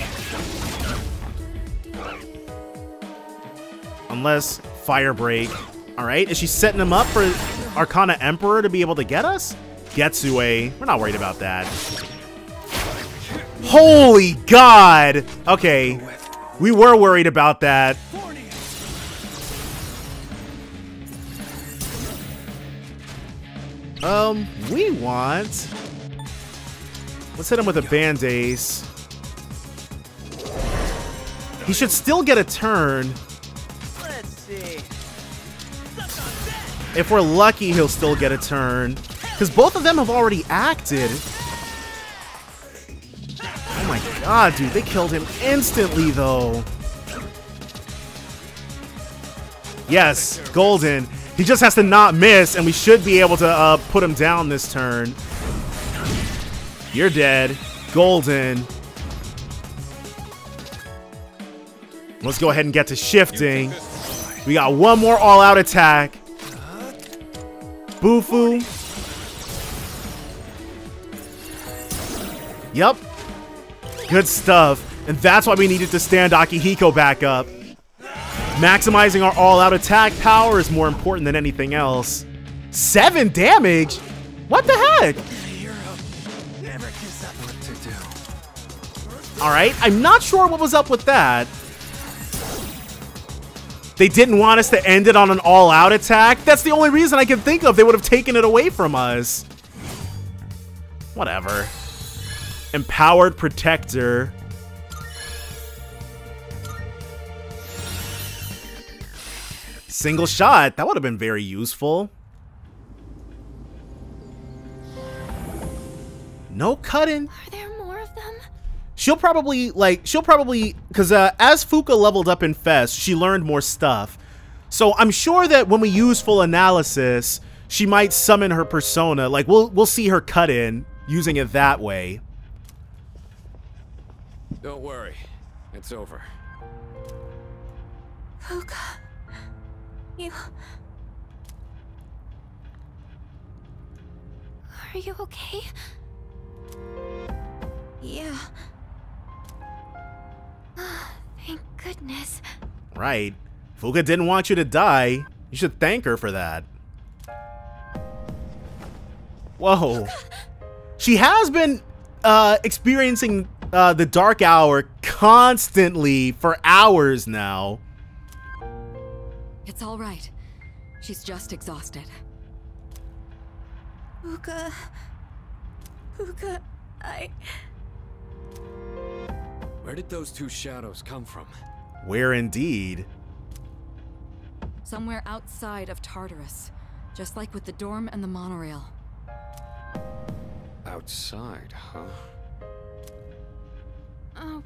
Unless Fire Break. Alright, is she setting them up for Arcana Emperor to be able to get us? Getsue. We're not worried about that. Holy God! Okay. We were worried about that. We want... Let's hit him with a Band-Ace. He should still get a turn. Let's see. If we're lucky, he'll still get a turn. Because both of them have already acted. Oh my god, dude. They killed him instantly, though. Yes, Golden. He just has to not miss, and we should be able to put him down this turn. You're dead. Golden. Let's go ahead and get to shifting. We got one more all-out attack. Bufu. Yep. Good stuff. And that's why we needed to stand Akihiko back up. Maximizing our all-out attack power is more important than anything else. 7 damage? What the heck? Alright, I'm not sure what was up with that. They didn't want us to end it on an all-out attack? That's the only reason I can think of. They would have taken it away from us. Whatever. Empowered Protector. Single shot. That would have been very useful. No cutting. Are there more of them? She'll probably, because as Fuka leveled up in Fest, she learned more stuff. So I'm sure that when we use full analysis, she might summon her persona. Like, we'll see her cut in using it that way. Don't worry. It's over. Fuka, you... Are you okay? Yeah. Thank goodness. Right. Fuka didn't want you to die. You should thank her for that. Whoa. She has been experiencing the dark hour constantly for hours now. It's all right. She's just exhausted. Fuka, Where did those two shadows come from? Where indeed? Somewhere outside of Tartarus. Just like with the dorm and the monorail. Outside, huh?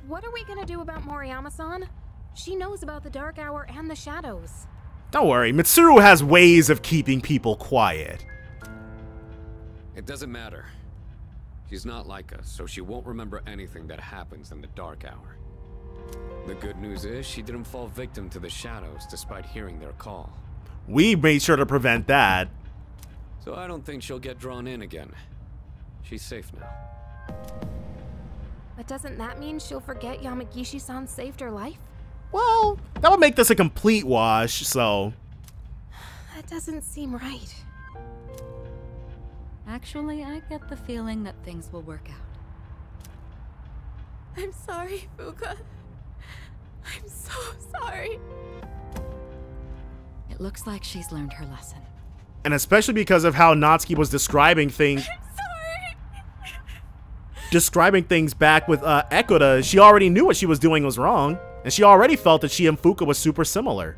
What are we gonna do about Moriyama-san? She knows about the Dark Hour and the shadows. Don't worry, Mitsuru has ways of keeping people quiet. It doesn't matter. She's not like us, so she won't remember anything that happens in the Dark Hour. The good news is she didn't fall victim to the shadows despite hearing their call. We made sure to prevent that. So I don't think she'll get drawn in again. She's safe now. But doesn't that mean she'll forget Yamagishi-san saved her life? Well, that would make this a complete wash, so... That doesn't seem right. Actually, I get the feeling that things will work out. I'm sorry, Fuka. I'm so sorry. It looks like she's learned her lesson. And especially because of how Natsuki was describing things... describing things back with Ekoda, she already knew what she was doing was wrong. And she already felt that she and Fuka was super similar.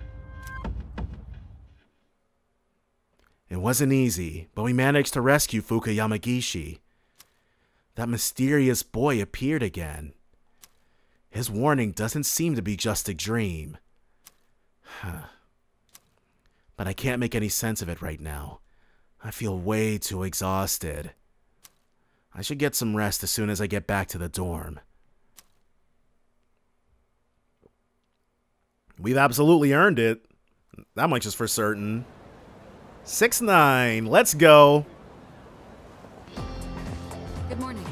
It wasn't easy, but we managed to rescue Fuka Yamagishi. That mysterious boy appeared again. His warning doesn't seem to be just a dream. But I can't make any sense of it right now. I feel way too exhausted. I should get some rest as soon as I get back to the dorm. We've absolutely earned it. That much is for certain. 6-9, let's go. Good morning.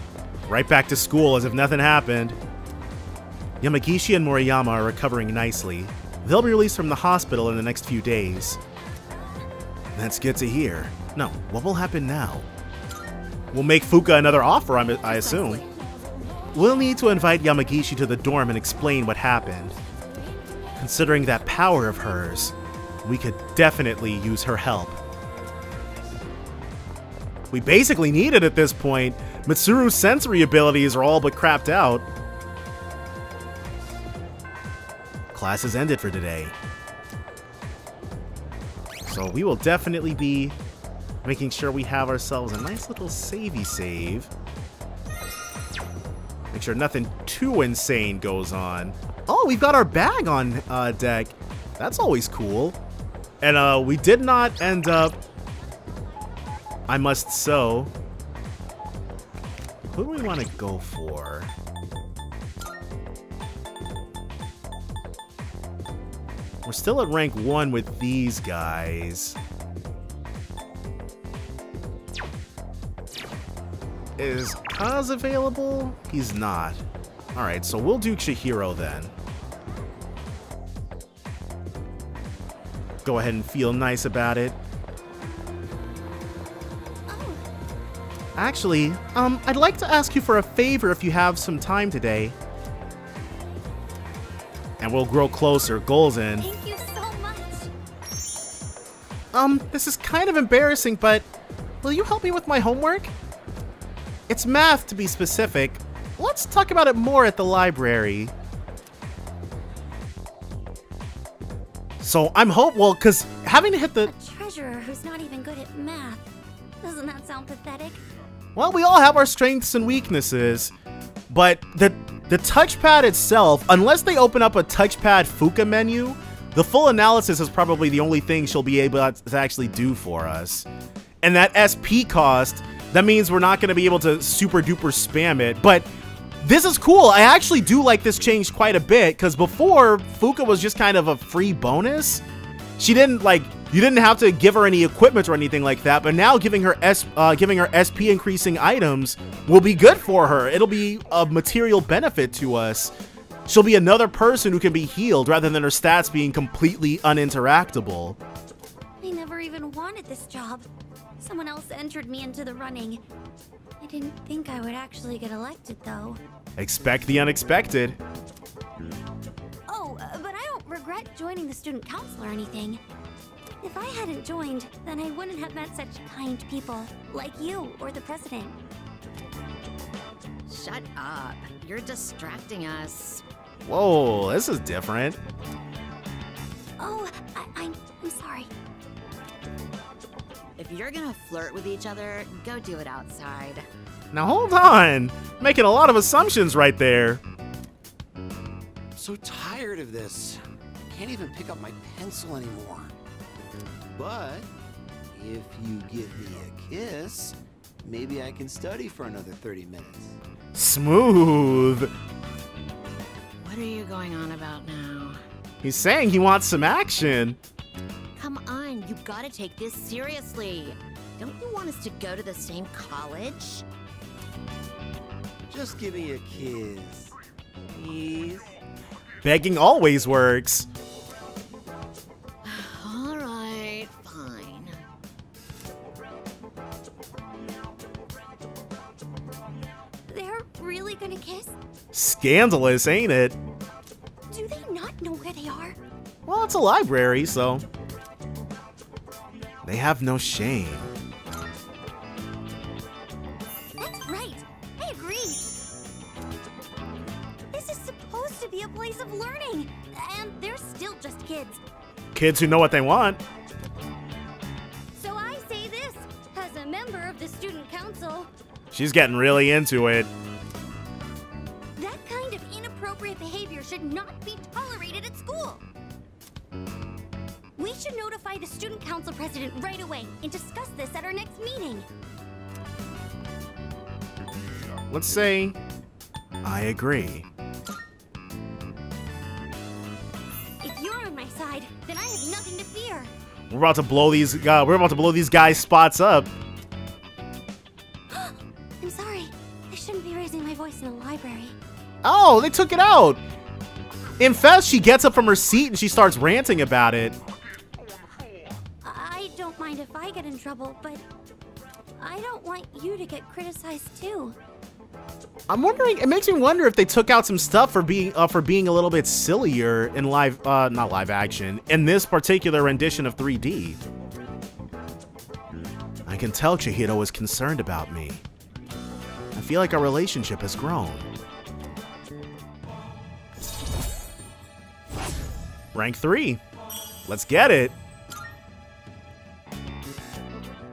Right back to school as if nothing happened. Yamagishi and Moriyama are recovering nicely. They'll be released from the hospital in the next few days. That's good to hear. No, what will happen now? We'll make Fuka another offer, I assume. We'll need to invite Yamagishi to the dorm and explain what happened. Considering that power of hers, we could definitely use her help. We basically need it at this point. Mitsuru's sensory abilities are all but crapped out. Class is ended for today. So we will definitely be making sure we have ourselves a nice little savey save. Make sure nothing too insane goes on. Oh, we've got our bag on deck. That's always cool. And we did not end up... I must so. Who do we want to go for? We're still at rank 1 with these guys. Is Kaz available? He's not. Alright, so we'll do Chihiro then. Go ahead and feel nice about it. Actually, I'd like to ask you for a favor if you have some time today. And we'll grow closer, goals in. Thank you so much. This is kind of embarrassing, but will you help me with my homework? It's math, to be specific. Let's talk about it more at the library. So well, because having to hit the... A treasurer who's not even good at math. Doesn't that sound pathetic? Well, we all have our strengths and weaknesses, but the touchpad itself, unless they open up a touchpad Fuka menu, the full analysis is probably the only thing she'll be able to actually do for us. And that SP cost, that means we're not going to be able to super duper spam it, but this is cool. I actually do like this change quite a bit, because before, Fuka was just kind of a free bonus. She didn't, like, you didn't have to give her any equipment or anything like that, but now giving her SP increasing items will be good for her. It'll be a material benefit to us. She'll be another person who can be healed rather than her stats being completely uninteractable. I never even wanted this job. Someone else entered me into the running. I didn't think I would actually get elected, though. Expect the unexpected. Oh, but I don't regret joining the student council or anything. If I hadn't joined, then I wouldn't have met such kind people, like you or the president. Shut up. You're distracting us. Whoa, this is different. Oh, I'm sorry. If you're gonna flirt with each other, go do it outside. Now hold on. Making a lot of assumptions right there. I'm so tired of this. Can't even pick up my pencil anymore. But if you give me a kiss, maybe I can study for another 30 minutes. Smooth. What are you going on about now? He's saying he wants some action. Come on, you gotta take this seriously. Don't you want us to go to the same college? Just give me a kiss, please. Begging always works. All right, fine. They're really gonna kiss? Scandalous, ain't it? Do they not know where they are? Well, it's a library, so... They have no shame. That's right. I agree. This is supposed to be a place of learning, and they're still just kids. Kids who know what they want. So I say this, as a member of the student council. She's getting really into it. That kind of inappropriate behavior should not be tolerated at school. We should notify the student council president right away and discuss this at our next meeting. Let's say I agree. If you're on my side, then I have nothing to fear. We're about to blow these guys' spots up. I'm sorry. I shouldn't be raising my voice in a library. Oh, they took it out. In Fest, she gets up from her seat and she starts ranting about it. I don't mind if I get in trouble, but I don't want you to get criticized too. I'm wondering, it makes me wonder if they took out some stuff for being a little bit sillier in not live action, in this particular rendition of 3D. I can tell Chihiro is concerned about me. I feel like our relationship has grown. Rank 3. Let's get it.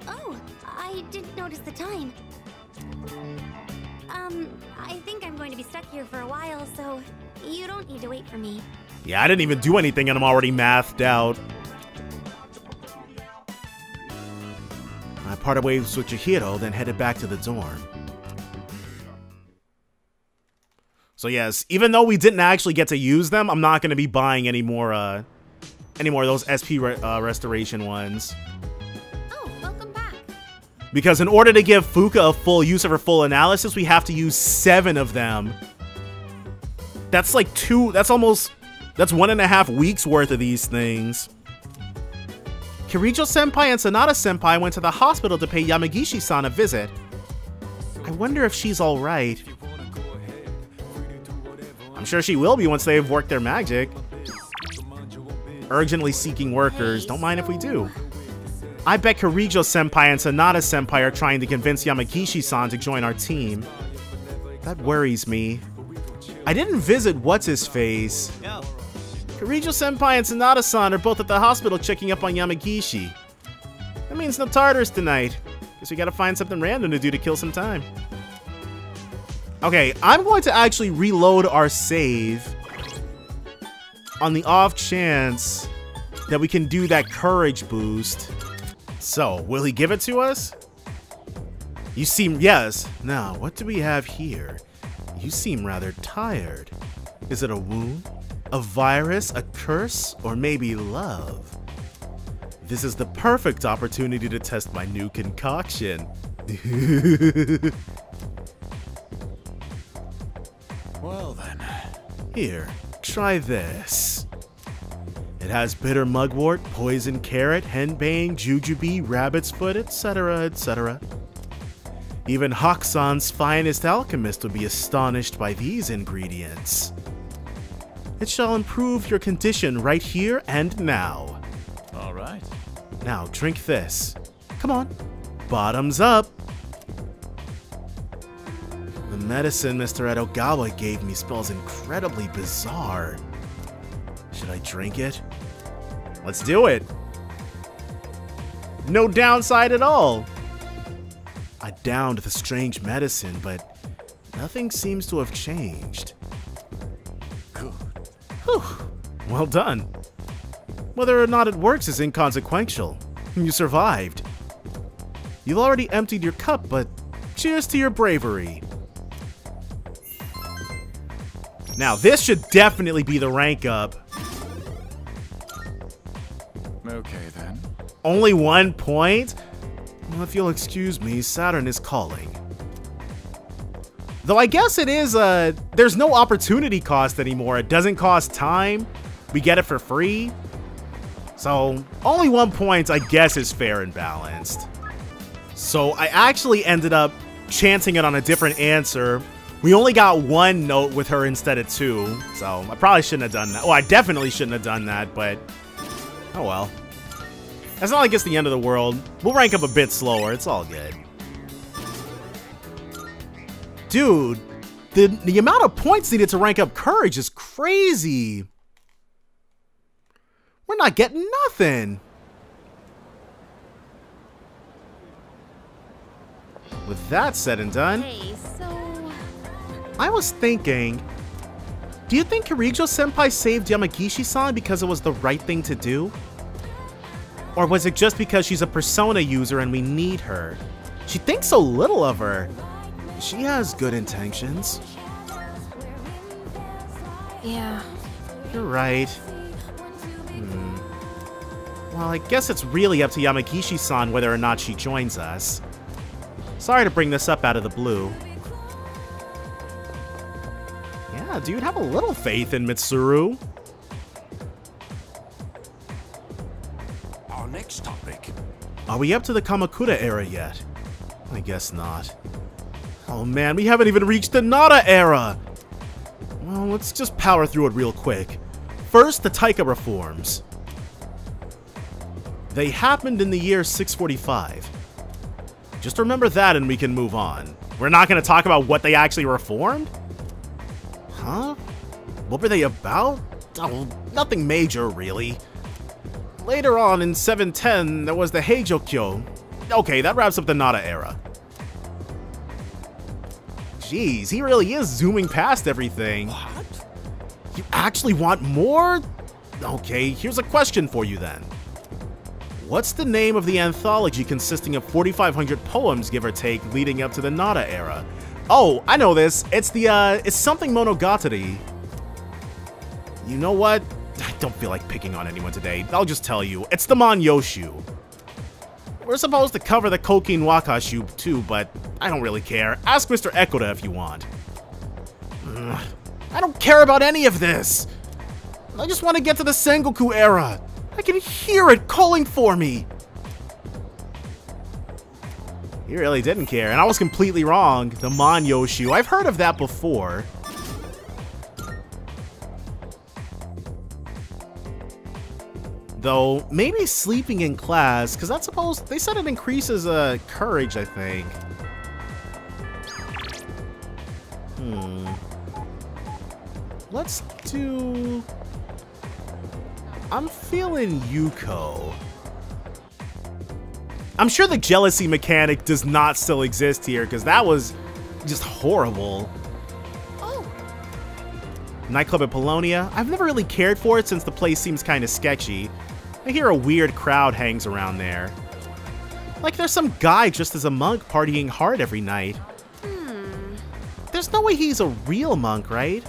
Oh, I didn't notice the time. I think I'm going to be stuck here for a while, so you don't need to wait for me. Yeah, I didn't even do anything and I'm already mathed out. I parted ways with Chihiro, then headed back to the dorm. So yes, even though we didn't actually get to use them, I'm not going to be buying any more of those SP restoration ones. Oh, welcome back. Because in order to give Fuka a full use of her full analysis, we have to use 7 of them. That's like that's 1.5 weeks worth of these things. Kirijo-senpai and Sanada-senpai went to the hospital to pay Yamagishi-san a visit. I wonder if she's alright. I'm sure she will be once they've worked their magic. Urgently seeking workers. Don't mind if we do. I bet Kirijo-senpai and Sanada-senpai are trying to convince Yamagishi-san to join our team. That worries me. I didn't visit what's-his-face. Kirijo-senpai and Sanada-san are both at the hospital checking up on Yamagishi. That means no Tartars tonight. Guess we gotta find something random to do to kill some time. Okay, I'm going to actually reload our save on the off chance that we can do that courage boost. So, will he give it to us? You seem, yes. Now, what do we have here? You seem rather tired. Is it a wound? A virus? A curse? Or maybe love? This is the perfect opportunity to test my new concoction. Well then. Here, try this. It has bitter mugwort, poison carrot, henbane, jujube, rabbit's foot, etc., etc. Even Hakusan's finest alchemist would be astonished by these ingredients. It shall improve your condition right here and now. All right. Now drink this. Come on. Bottoms up. The medicine Mr. Edogawa gave me smells incredibly bizarre. Should I drink it? Let's do it. No downside at all. I downed the strange medicine, but nothing seems to have changed. Good. Whew. Well done. Whether or not it works is inconsequential. You survived. You've already emptied your cup, but cheers to your bravery. Now, this should definitely be the rank up. Okay, then. Only 1 point? Well, if you'll excuse me, Saturn is calling. Though I guess it is, there's no opportunity cost anymore. It doesn't cost time. We get it for free. So, only 1 point, I guess, is fair and balanced. So, I actually ended up chancing it on a different answer. We only got 1 note with her instead of 2, so I probably shouldn't have done that. Well, I definitely shouldn't have done that, but oh well. It's not like it's the end of the world. We'll rank up a bit slower. It's all good. Dude, the amount of points needed to rank up courage is crazy. We're not getting nothing. With that said and done, Hey, so... I was thinking, do you think Kirijo-senpai saved Yamagishi-san because it was the right thing to do? Or was it just because she's a Persona user and we need her? She thinks so little of her. She has good intentions. Yeah. You're right. Well, I guess it's really up to Yamagishi-san whether or not she joins us. Sorry to bring this up out of the blue. Yeah, dude, have a little faith in Mitsuru. Our next topic. Are we up to the Kamakura era yet? I guess not. Oh man, we haven't even reached the Nara era! Well, let's just power through it real quick. First, the Taika reforms. They happened in the year 645. Just remember that and we can move on. We're not going to talk about what they actually reformed? Huh? What were they about? Oh, nothing major, really. Later on in 710, there was the Heijokyo. Okay, that wraps up the Nara era. Jeez, he really is zooming past everything. What? You actually want more? Okay, here's a question for you then. What's the name of the anthology consisting of 4,500 poems, give or take, leading up to the Nara era? Oh, I know this. It's it's something Monogatari. You know what? I don't feel like picking on anyone today. I'll just tell you. It's the Manyoshu. We're supposed to cover the Kokin Wakashu too, but I don't really care. Ask Mr. Ekoda if you want. Ugh, I don't care about any of this. I just want to get to the Sengoku era. I can hear it calling for me. He really didn't care, and I was completely wrong. The Manyoshu. I've heard of that before. Though, maybe sleeping in class, because that's supposed... They said it increases courage, I think. Let's do... I'm feeling Yuko. I'm sure the jealousy mechanic does not still exist here, because that was just horrible. Oh. Nightclub at Polonia. I've never really cared for it since the place seems kind of sketchy. I hear a weird crowd hangs around there. Like there's some guy just as a monk partying hard every night. There's no way he's a real monk, right?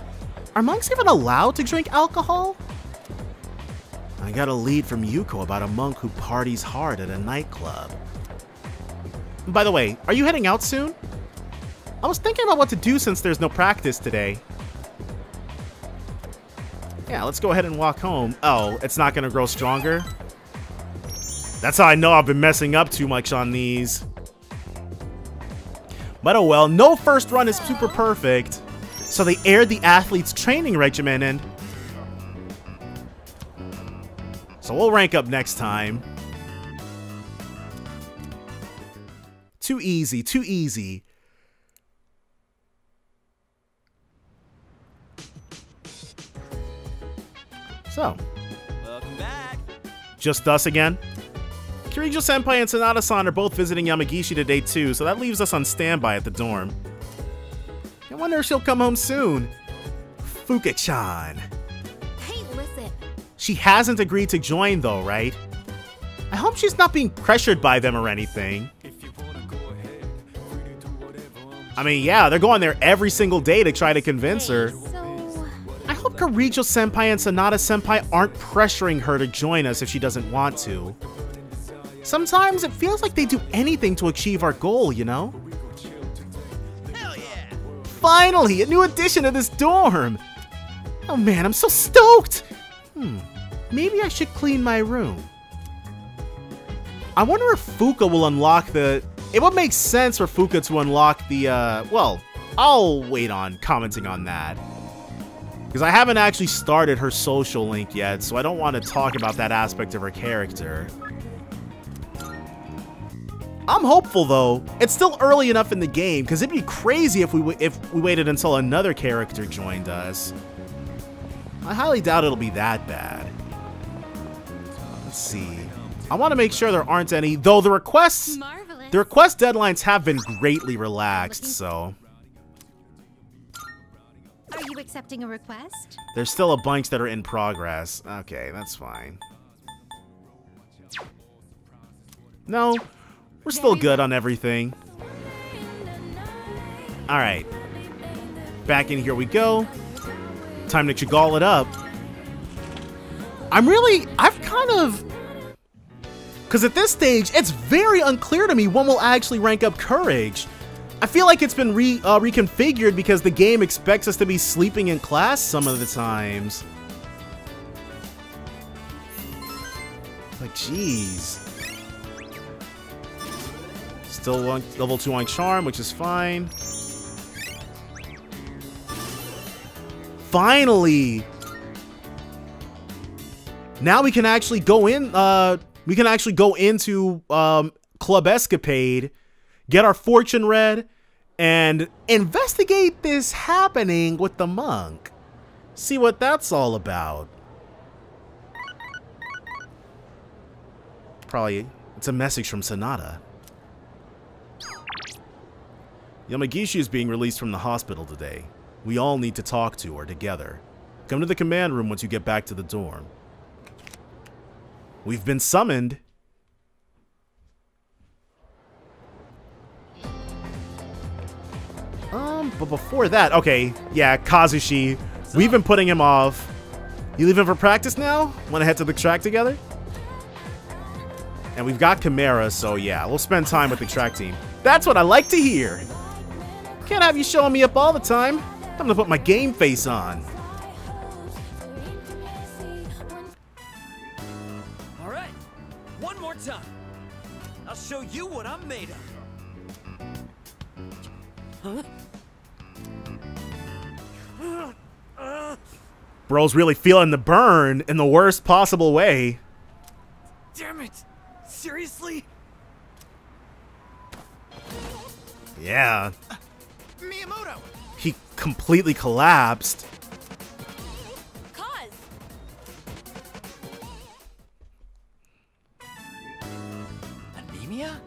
Are monks even allowed to drink alcohol? I got a lead from Yuko about a monk who parties hard at a nightclub. By the way, are you heading out soon? I was thinking about what to do since there's no practice today. Yeah, let's go ahead and walk home. Oh, it's not gonna grow stronger? That's how I know I've been messing up too much on these. But oh well, no first run is super perfect. So they aired the athlete's training regimen and... So we'll rank up next time. Too easy, too easy. So. Welcome back. Just us again? Kirijo-senpai and Sanada-san are both visiting Yamagishi today too, so that leaves us on standby at the dorm. I wonder if she'll come home soon. Fuka-chan. Hey, listen. She hasn't agreed to join though, right? I hope she's not being pressured by them or anything. I mean, yeah, they're going there every single day to try to convince her. I hope Kirijo-senpai and Sanada-senpai aren't pressuring her to join us if she doesn't want to. Sometimes it feels like they do anything to achieve our goal, you know? Hell yeah! Finally, a new addition to this dorm! Oh man, I'm so stoked! Maybe I should clean my room. I wonder if Fuka will unlock the... It would make sense for Fuka to unlock the, well, I'll wait on commenting on that. Because I haven't actually started her social link yet, so I don't want to talk about that aspect of her character. I'm hopeful though. It's still early enough in the game because it'd be crazy if we waited until another character joined us. I highly doubt it'll be that bad. Let's see. I want to make sure there aren't any, though the request deadlines have been greatly relaxed, so. Are you accepting a request? There's still a bunch that are in progress. Okay, that's fine. No. We're still good on everything. Alright. Back in here we go. Time to Chagall it up. I've kind of... Because at this stage, it's very unclear to me when we'll actually rank up Courage. I feel like it's been reconfigured because the game expects us to be sleeping in class some of the times. Like, jeez. Still level 2 on Charm, which is fine. Finally! Now we can actually go in, into Club Escapade, get our fortune read, and investigate this happening with the monk. See what that's all about. Probably, it's a message from Sanada. Yamagishi is being released from the hospital today. We all need to talk to her together. Come to the command room once you get back to the dorm. We've been summoned. But before that, okay, yeah, Kazushi. We've been putting him off. You leaving for practice now? Want to head to the track together? And we've got Chimera, so yeah, we'll spend time with the track team. That's what I like to hear. Can't have you showing me up all the time. I'm gonna put my game face on. All right, one more time. I'll show you what I'm made of. Bro's really feeling the burn in the worst possible way. Damn it! Seriously? Yeah. Miyamoto! He completely collapsed. Anemia?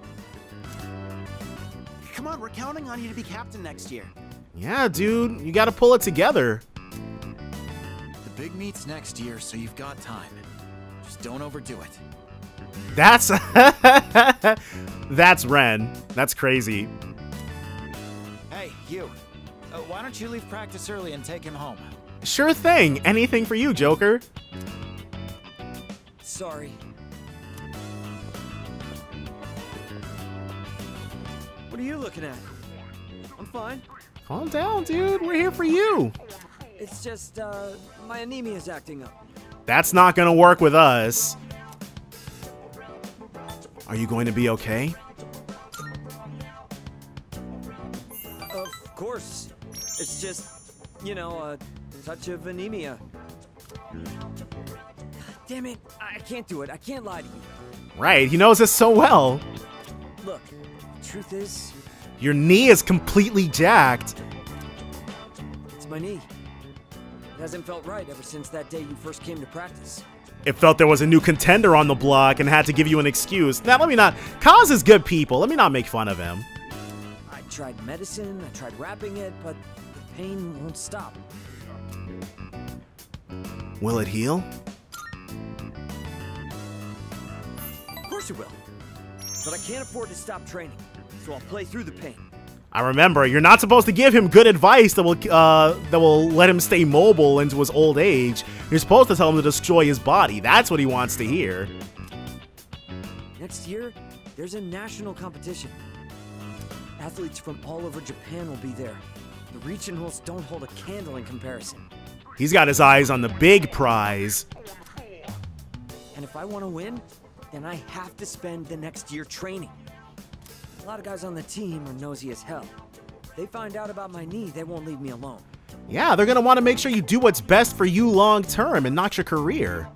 Come on, we're counting on you to be captain next year. Yeah, dude, you gotta pull it together. The big meet's next year, so you've got time. Just don't overdo it. That's that's Ren. That's crazy. Hey, you. Why don't you leave practice early and take him home? Sure thing. Anything for you, Joker. Sorry. What are you looking at? I'm fine. Calm down, dude. We're here for you. It's just, my anemia's acting up. That's not gonna work with us. Are you going to be okay? Of course. It's just, you know, a touch of anemia. Damn it, I can't do it. I can't lie to you. Right, he knows us so well. Look, truth is, Your knee is completely jacked. it's my knee. It hasn't felt right ever since that day you first came to practice. It felt there was a new contender on the block and had to give you an excuse. Now, let me not... Kaz is good people. Let me not make fun of him. I tried medicine, I tried wrapping it, but the pain won't stop. Will it heal? Of course it will. But I can't afford to stop training, so I'll play through the pain. I remember, you're not supposed to give him good advice that will let him stay mobile into his old age. You're supposed to tell him to destroy his body. That's what he wants to hear. Next year, there's a national competition. Athletes from all over Japan will be there. The regionals don't hold a candle in comparison. He's got his eyes on the big prize. And if I want to win, then I have to spend the next year training. A lot of guys on the team are nosy as hell. If they find out about my knee, they won't leave me alone. Yeah, they're going to want to make sure you do what's best for you long term and not your career.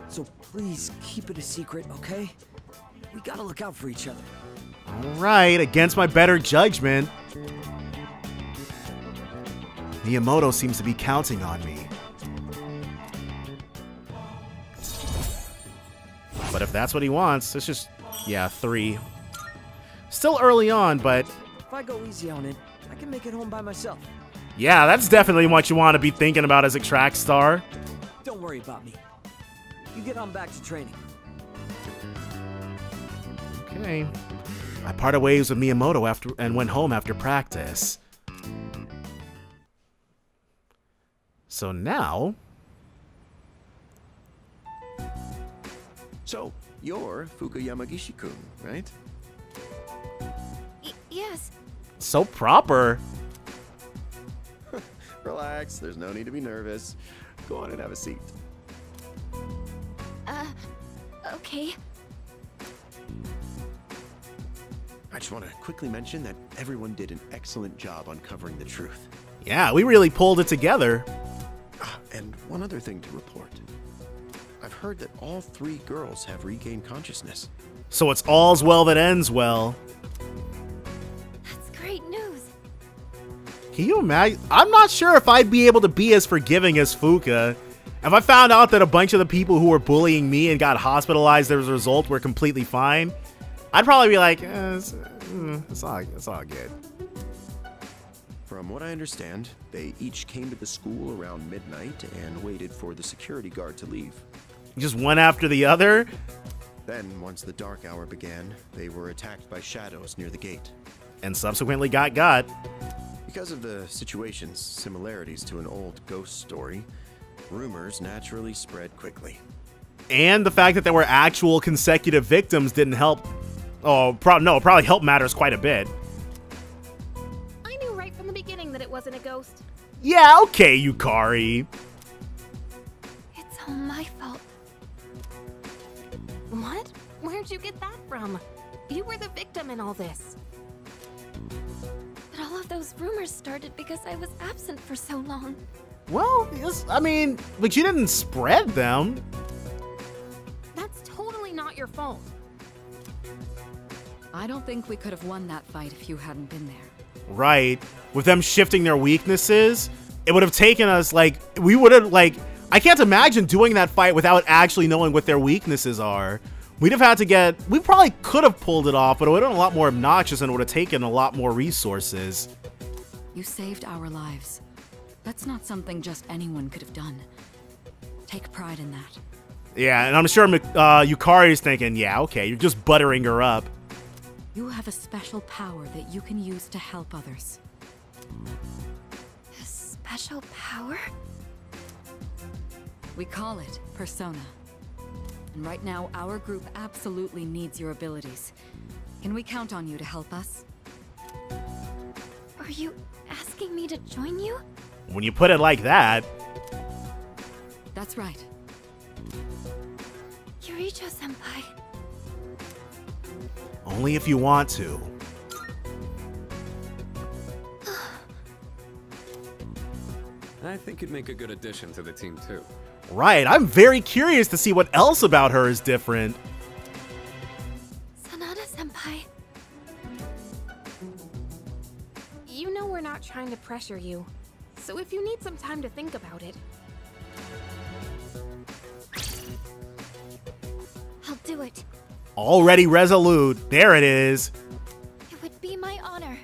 So please keep it a secret, okay? We gotta look out for each other. Alright, against my better judgment. Miyamoto seems to be counting on me. But if that's what he wants, it's just, yeah, 3. Still early on, but If I go easy on it, I can make it home by myself. yeah, that's definitely what you want to be thinking about as a track star. Don't worry about me. You get on back to training. Okay. I parted ways with Miyamoto and went home after practice. So now... So, you're Fukuyama Gishi-kun, right? Yes. So proper. Relax, there's no need to be nervous. Go on and have a seat. Okay. I just want to quickly mention that everyone did an excellent job uncovering the truth. Yeah, we really pulled it together. And one other thing to report. I've heard that all 3 girls have regained consciousness. So it's all's well that ends well. That's great news. Can you imagine? I'm not sure if I'd be able to be as forgiving as Fuka. If I found out that a bunch of the people who were bullying me and got hospitalized as a result were completely fine, I'd probably be like, it's all good. From what I understand, they each came to the school around midnight and waited for the security guard to leave. Just one after the other? Then, once the dark hour began, they were attacked by shadows near the gate. And subsequently got. Because of the situation's similarities to an old ghost story, rumors naturally spread quickly. And the fact that there were actual consecutive victims didn't help. Oh, probably helped matters quite a bit. I knew right from the beginning that it wasn't a ghost. Yeah, okay, Yukari. It's all my fault. What? Where'd you get that from? You were the victim in all this. But all of those rumors started because I was absent for so long. Well, yes, I mean, but you didn't spread them. That not your fault. I don't think we could have won that fight if you hadn't been there. Right. With them shifting their weaknesses, it would have taken us, like, we would have, like, I can't imagine doing that fight without actually knowing what their weaknesses are. We'd have had to get, we probably could have pulled it off, but it would have been a lot more obnoxious and it would have taken a lot more resources. You saved our lives. That's not something just anyone could have done. Take pride in that. Yeah, and I'm sure Yukari's thinking, yeah, okay, you're just buttering her up. You have a special power that you can use to help others. A special power? We call it Persona. And right now, our group absolutely needs your abilities. Can we count on you to help us? Are you asking me to join you? When you put it like that. That's right. Kirijo-senpai. Only if you want to. I think you'd make a good addition to the team, too. Right, I'm very curious to see what else about her is different. Sanada-senpai. You know we're not trying to pressure you. So if you need some time to think about it. I'll do it. Already resolute. There it is. It would be my honor.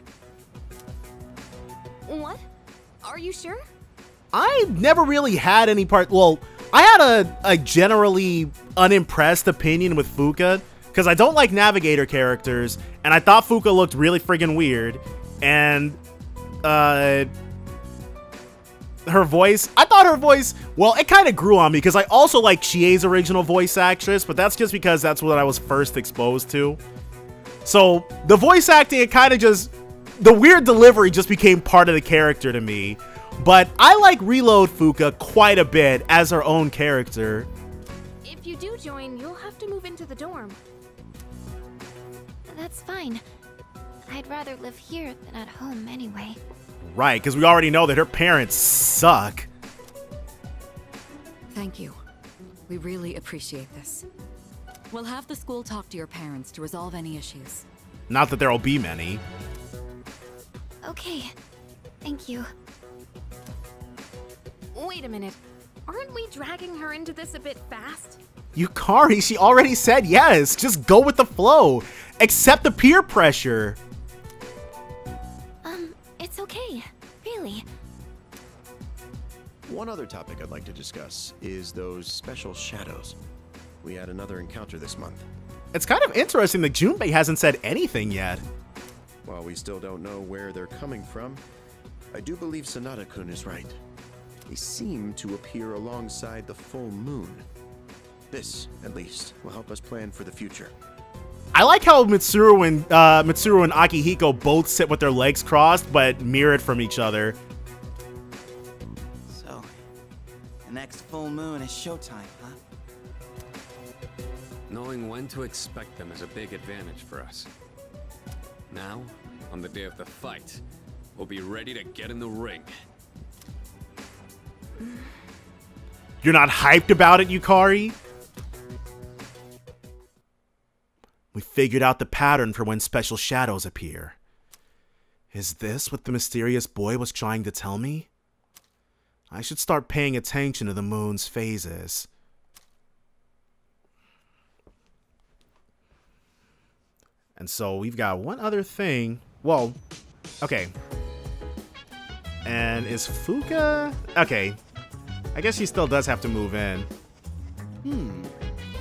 What? Are you sure? I never really had any part. Well, I had a generally unimpressed opinion with Fuka because I don't like Navigator characters, and I thought Fuka looked really friggin' weird. And her voice, I thought her voice, well, it kind of grew on me because I also like Chie's original voice actress, but that's just because that's what I was first exposed to. So the voice acting, it kind of just, the weird delivery just became part of the character to me. But I like Reload Fuka quite a bit as her own character. If you do join, you'll have to move into the dorm. That's fine. I'd rather live here than at home anyway. Right, because we already know that her parents suck. Thank you. We really appreciate this. We'll have the school talk to your parents to resolve any issues. Not that there'll be many. Okay. Thank you. Wait a minute. Aren't we dragging her into this a bit fast? Yukari, she already said yes. Just go with the flow. Accept the peer pressure. It's okay. Really. One other topic I'd like to discuss is those special shadows. We had another encounter this month. It's kind of interesting that Junpei hasn't said anything yet. While we still don't know where they're coming from, I do believe Sanada-kun is right. They seem to appear alongside the full moon. This, at least, will help us plan for the future. I like how Mitsuru and Akihiko both sit with their legs crossed, but mirrored from each other. So, the next full moon is showtime, huh? Knowing when to expect them is a big advantage for us. Now, on the day of the fight, we'll be ready to get in the ring. You're not hyped about it, Yukari? We figured out the pattern for when special shadows appear. Is this what the mysterious boy was trying to tell me? I should start paying attention to the moon's phases. And so we've got one other thing. Well, okay. And is Fuka... Okay. I guess she still does have to move in.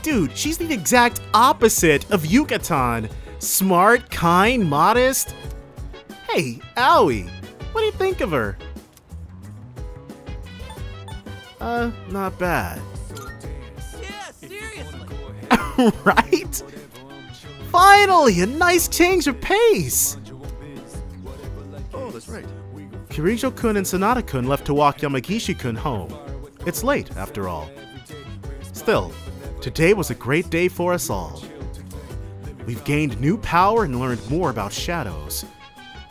Dude, she's the exact opposite of Yucatan. Smart, kind, modest. Hey, Aoi, what do you think of her? Not bad. Yeah, seriously. Right? Finally, a nice change of pace. Oh, that's right. Kirijo-kun and Sanada-kun left to walk Yamagishi-kun home. It's late, after all. Still, today was a great day for us all. We've gained new power and learned more about shadows.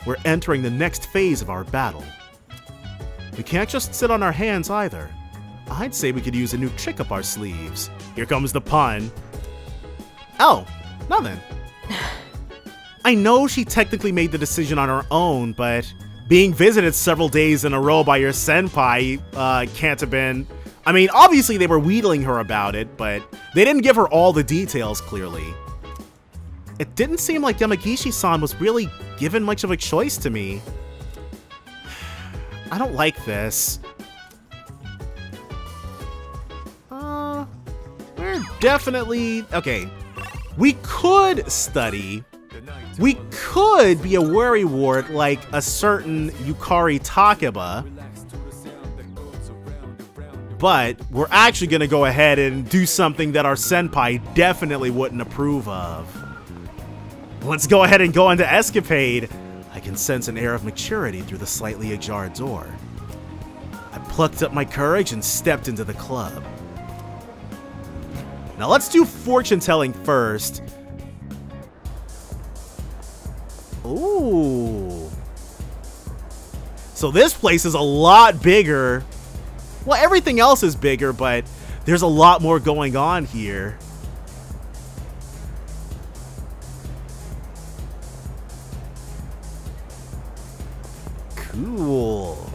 We're entering the next phase of our battle. We can't just sit on our hands either. I'd say we could use a new trick up our sleeves. Here comes the pun. Oh, nothing. I know she technically made the decision on her own, but being visited several days in a row by your senpai can't have been... I mean, obviously they were wheedling her about it, but they didn't give her all the details clearly. It didn't seem like Yamagishi-san was really given much of a choice to me. I don't like this. We're definitely... Okay. We could study. We could be a worry ward like a certain Yukari Takeba. But we're actually going to go ahead and do something that our senpai definitely wouldn't approve of. Let's go ahead and go into Escapade. I can sense an air of maturity through the slightly ajar door. I plucked up my courage and stepped into the club. Now let's do fortune telling first. Ooh. So this place is a lot bigger. Well, everything else is bigger, but there's a lot more going on here. Cool.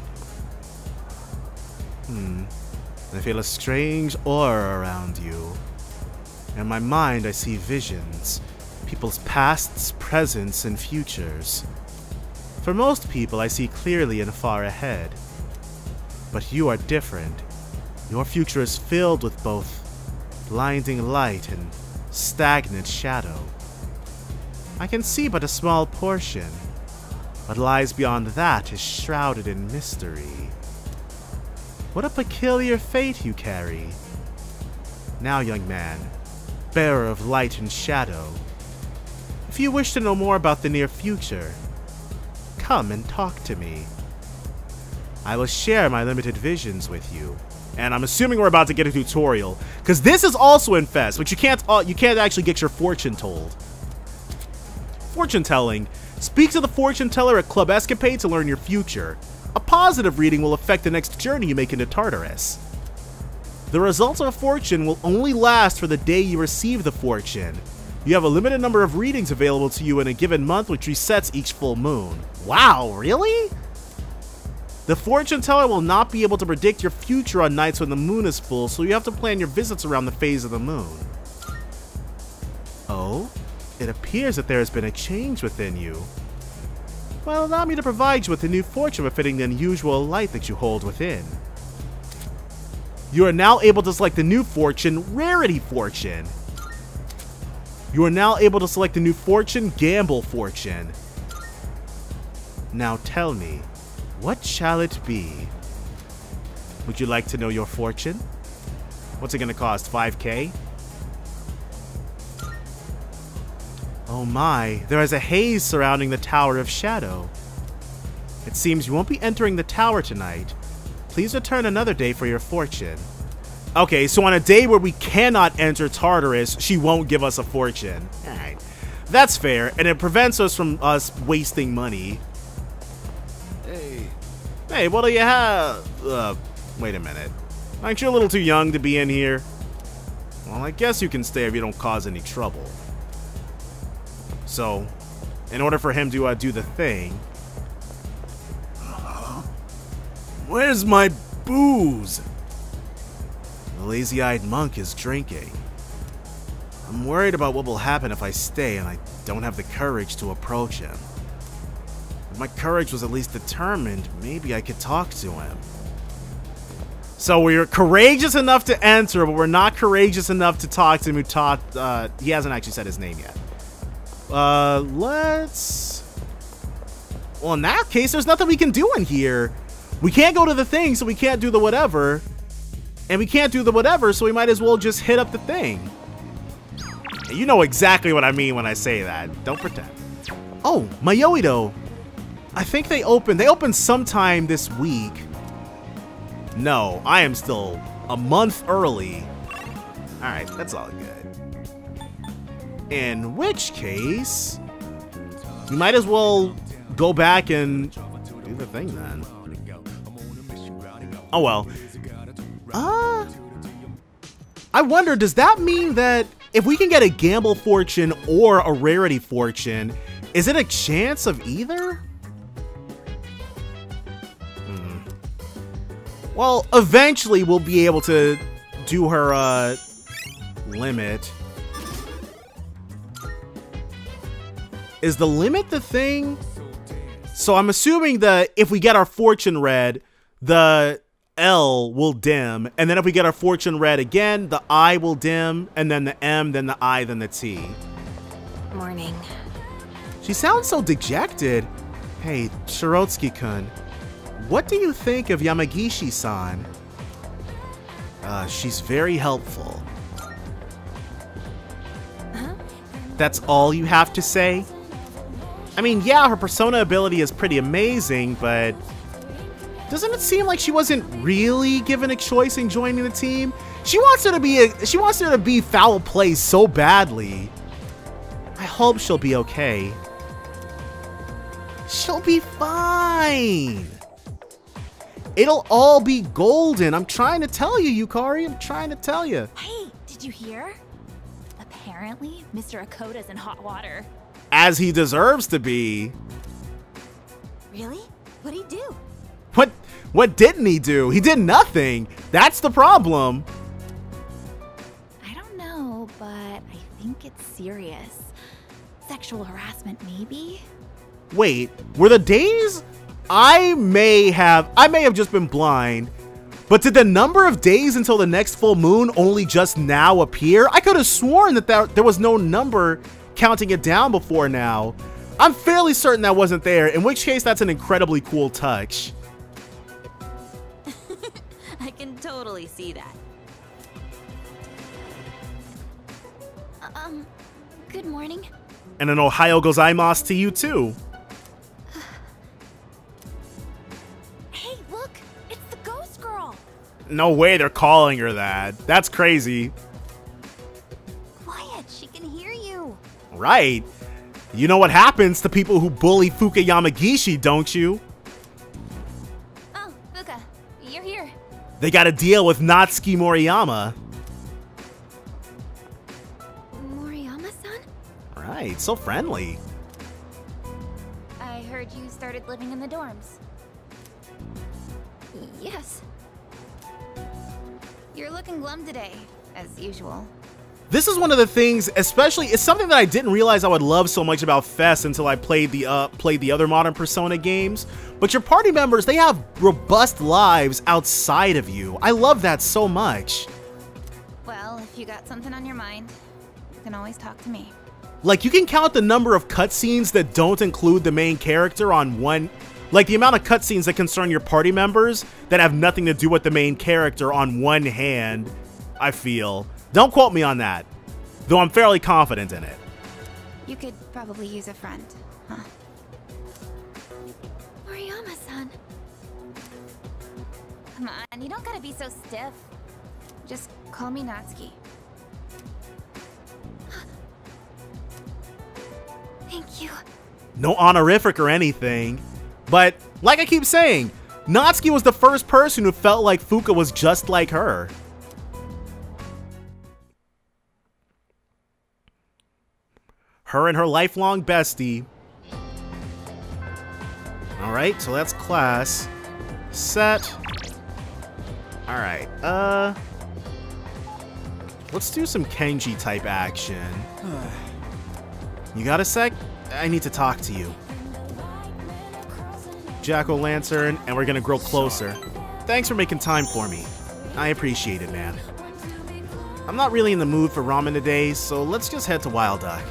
I feel a strange aura around you. In my mind, I see visions. People's pasts, presents, and futures. For most people, I see clearly and far ahead. But you are different. Your future is filled with both blinding light and stagnant shadow. I can see but a small portion. What lies beyond that is shrouded in mystery. What a peculiar fate you carry. Now, young man, bearer of light and shadow, if you wish to know more about the near future, come and talk to me. I will share my limited visions with you. And I'm assuming we're about to get a tutorial, because this is also in Fest, but you can't actually get your fortune told. Fortune telling. Speak to the fortune teller at Club Escapade to learn your future. A positive reading will affect the next journey you make into Tartarus. The results of a fortune will only last for the day you receive the fortune. You have a limited number of readings available to you in a given month, which resets each full moon. Wow, really? The fortune teller will not be able to predict your future on nights when the moon is full, so you have to plan your visits around the phase of the moon. Oh? It appears that there has been a change within you. Well, allow me to provide you with a new fortune befitting the unusual light that you hold within. You are now able to select the new fortune, Rarity Fortune. You are now able to select the new fortune, Gamble Fortune. Now tell me, what shall it be? Would you like to know your fortune? What's it gonna cost, 5K? Oh my, there is a haze surrounding the Tower of Shadow. It seems you won't be entering the tower tonight. Please return another day for your fortune. Okay, so on a day where we cannot enter Tartarus, she won't give us a fortune. Alright, that's fair, and it prevents us from wasting money. Hey, what do you have? Wait a minute. Aren't you a little too young to be in here? Well, I guess you can stay if you don't cause any trouble. So, in order for him to do the thing... Where's my booze? The lazy-eyed monk is drinking. I'm worried about what will happen if I stay and I don't have the courage to approach him. If my courage was at least determined, maybe I could talk to him. So we're courageous enough to enter, but we're not courageous enough to talk to him. He hasn't actually said his name yet. Let's... Well, in that case, there's nothing we can do in here. We can't go to the thing, so we can't do the whatever. And we can't do the whatever, so we might as well just hit up the thing. You know exactly what I mean when I say that. Don't pretend. Oh, Mayoido. I think they opened sometime this week. No, I am still a month early. Alright, that's all good. In which case, we might as well go back and do the thing then. Oh well. I wonder, does that mean that if we can get a gamble fortune or a rarity fortune, is it a chance of either? Well, eventually we'll be able to do her limit. Is the limit the thing? So I'm assuming that if we get our fortune red, the L will dim, and then if we get our fortune red again, the I will dim, and then the M, then the I, then the T. Morning. She sounds so dejected. Hey, Shirotsky-kun, what do you think of Yamagishi-san? She's very helpful. Huh? That's all you have to say? I mean, yeah, her persona ability is pretty amazing, but doesn't it seem like she wasn't really given a choice in joining the team? She wants her to be foul play so badly. I hope she'll be okay. She'll be fine. It'll all be golden. I'm trying to tell you, Yukari. I'm trying to tell you. Hey, did you hear? Apparently, Mr. Akoda's in hot water. As he deserves to be. Really? What'd he do? What didn't he do? He did nothing. That's the problem. I don't know, but I think it's serious. Sexual harassment, maybe? Wait, were the days? I may have just been blind, but did the number of days until the next full moon only just now appear? I could have sworn that there was no number counting it down before now. I'm fairly certain that wasn't there, in which case that's an incredibly cool touch. I can totally see that. Good morning. And an Ohio gozaimasu to you too. Hey, look! It's the ghost girl! No way they're calling her that. That's crazy. Quiet, she can hear you. Right. You know what happens to people who bully Fuka Yamagishi, don't you? Oh, Fuka, you're here. They gotta deal with Natsuki Moriyama. Moriyama-san? Right, so friendly. I heard you started living in the dorms. Yes. You're looking glum today, as usual. This is one of the things, especially, it's something that I didn't realize I would love so much about Fest until I played the other modern Persona games. But your party members, they have robust lives outside of you. I love that so much. Well, if you got something on your mind, you can always talk to me. Like, you can count the number of cutscenes that don't include the main character on one, like the amount of cutscenes that concern your party members that have nothing to do with the main character on one hand, I feel. Don't quote me on that, though I'm fairly confident in it. You could probably use a friend, huh? Moriyama-san. Come on, you don't gotta be so stiff. Just call me Natsuki. Thank you. No honorific or anything, but like I keep saying, Natsuki was the first person who felt like Fuka was just like her. Her and her lifelong bestie. Alright, so that's class. Set. Alright, let's do some Kenji type action. You got a sec? I need to talk to you. Jack-o'-lantern, and we're gonna grow closer. Thanks for making time for me. I appreciate it, man. I'm not really in the mood for ramen today, so let's just head to Wild Duck.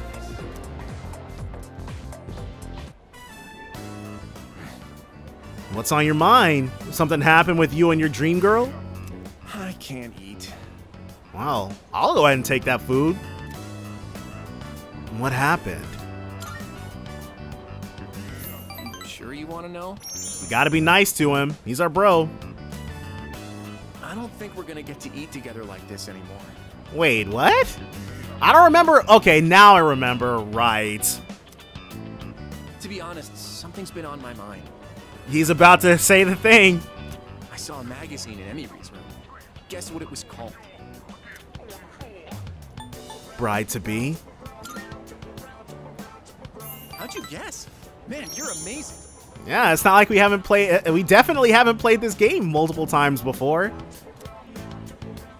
What's on your mind? Something happened with you and your dream girl? I can't eat. Well, I'll go ahead and take that food. What happened? Sure you want to know? We gotta be nice to him. He's our bro. I don't think we're gonna get to eat together like this anymore. Wait, what? I don't remember. Okay, now I remember. Right. To be honest, something's been on my mind. He's about to say the thing. I saw a magazine in Emiry's room. Guess what it was called? bride-to-be. How'd you guess? Man, you're amazing. Yeah, it's not like we haven't played... We definitely haven't played this game multiple times before.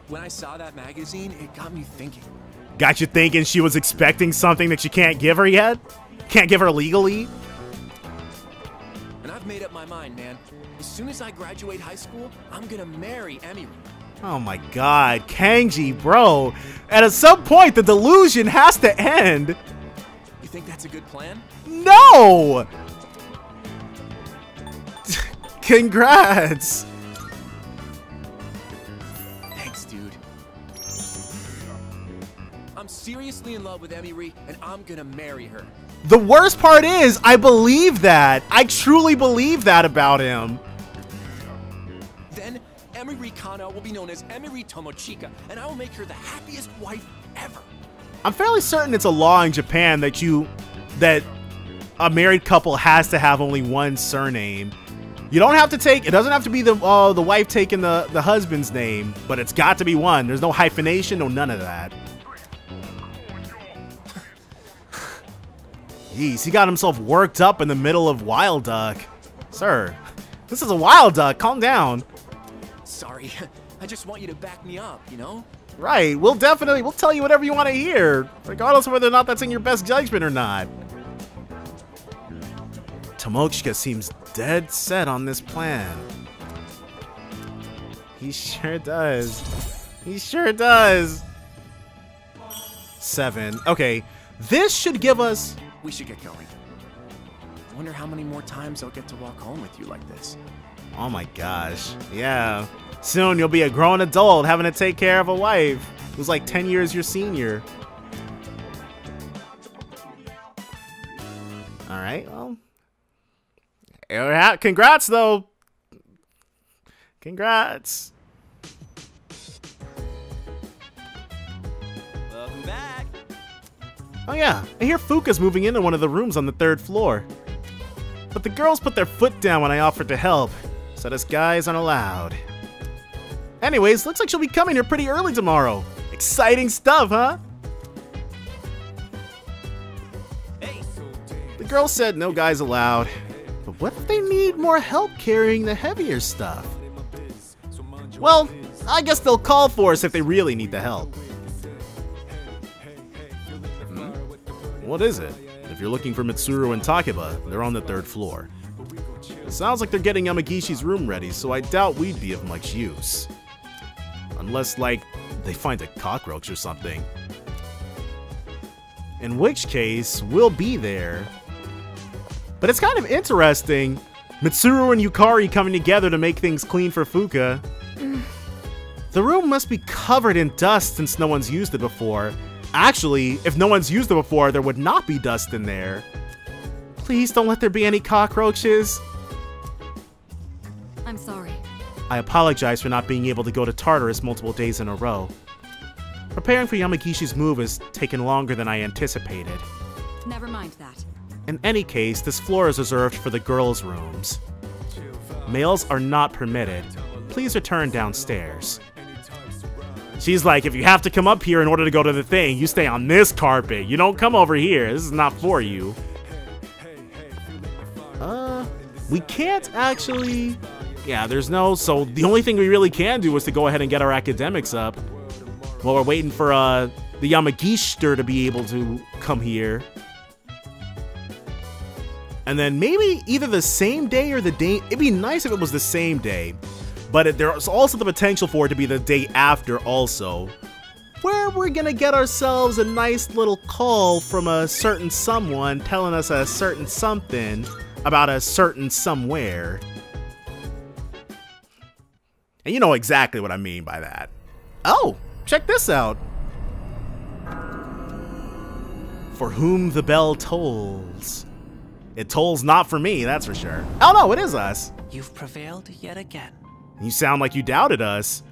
When I saw that magazine, it got me thinking. Got you thinking she was expecting something that you can't give her yet? Can't give her legally? And I've made up my mind, man. As soon as I graduate high school, I'm gonna marry Emmy. Oh my god, Kanji, bro. At some point, the delusion has to end. You think that's a good plan? No! Congrats! Thanks, dude. I'm seriously in love with Emmy, and I'm gonna marry her. The worst part is, I believe that. I truly believe that about him. Then, Emmy Kana will be known as Emmy Tomochika, and I will make her the happiest wife ever. I'm fairly certain it's a law in Japan that a married couple has to have only one surname. You don't have to take, it doesn't have to be the wife taking the husband's name, but it's got to be one. There's no hyphenation, no none of that. Jeez, he got himself worked up in the middle of Wild Duck. Sir, this is a Wild Duck, calm down. Sorry, I just want you to back me up, you know? Right, we'll tell you whatever you want to hear, regardless of whether or not that's in your best judgment or not. Tomochika seems dead set on this plan. He sure does. He sure does. 7. Okay, this should give us... We should get going. I wonder how many more times I'll get to walk home with you like this. Oh my gosh. Yeah. Soon you'll be a grown adult having to take care of a wife who's like 10 years your senior. Alright, well. Congrats, though. Congrats. Welcome back. Oh yeah, I hear Fuka's moving into one of the rooms on the 3rd floor. But the girls put their foot down when I offered to help, said us guys aren't allowed. Anyways, looks like she'll be coming here pretty early tomorrow. Exciting stuff, huh? Hey. The girls said no guys allowed. But what if they need more help carrying the heavier stuff? Well, I guess they'll call for us if they really need the help. What is it? If you're looking for Mitsuru and Takeba, they're on the 3rd floor. It sounds like they're getting Yamagishi's room ready, so I doubt we'd be of much use. Unless, like, they find a cockroach or something. In which case, we'll be there. But it's kind of interesting, Mitsuru and Yukari coming together to make things clean for Fuka. The room must be covered in dust since no one's used it before. Actually, if no one's used it before, there would not be dust in there. Please don't let there be any cockroaches. I'm sorry. I apologize for not being able to go to Tartarus multiple days in a row. Preparing for Yamagishi's move has taken longer than I anticipated. Never mind that. In any case, this floor is reserved for the girls' rooms. Males are not permitted. Please return downstairs. She's like, if you have to come up here in order to go to the thing, you stay on this carpet. You don't come over here. This is not for you. We can't actually... Yeah, there's no... So the only thing we really can do is to go ahead and get our academics up. While we're waiting for the Yamagishiter to be able to come here. And then maybe either the same day or the day... It'd be nice if it was the same day. But there's also the potential for it to be the day after also. Where we're gonna get ourselves a nice little call from a certain someone telling us a certain something about a certain somewhere. And you know exactly what I mean by that. Oh, check this out. For whom the bell tolls. It tolls not for me, that's for sure. Oh no, it is us. You've prevailed yet again. You sound like you doubted us.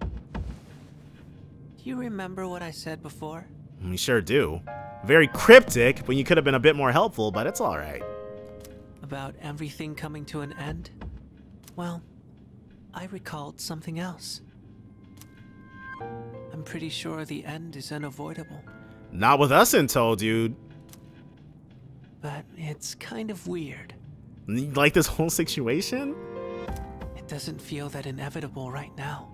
Do you remember what I said before? We sure do. Very cryptic, but you could have been a bit more helpful, but it's alright. About everything coming to an end? Well, I recalled something else. I'm pretty sure the end is unavoidable. Not with us in tow, dude. But it's kind of weird. Like this whole situation? It doesn't feel that inevitable right now,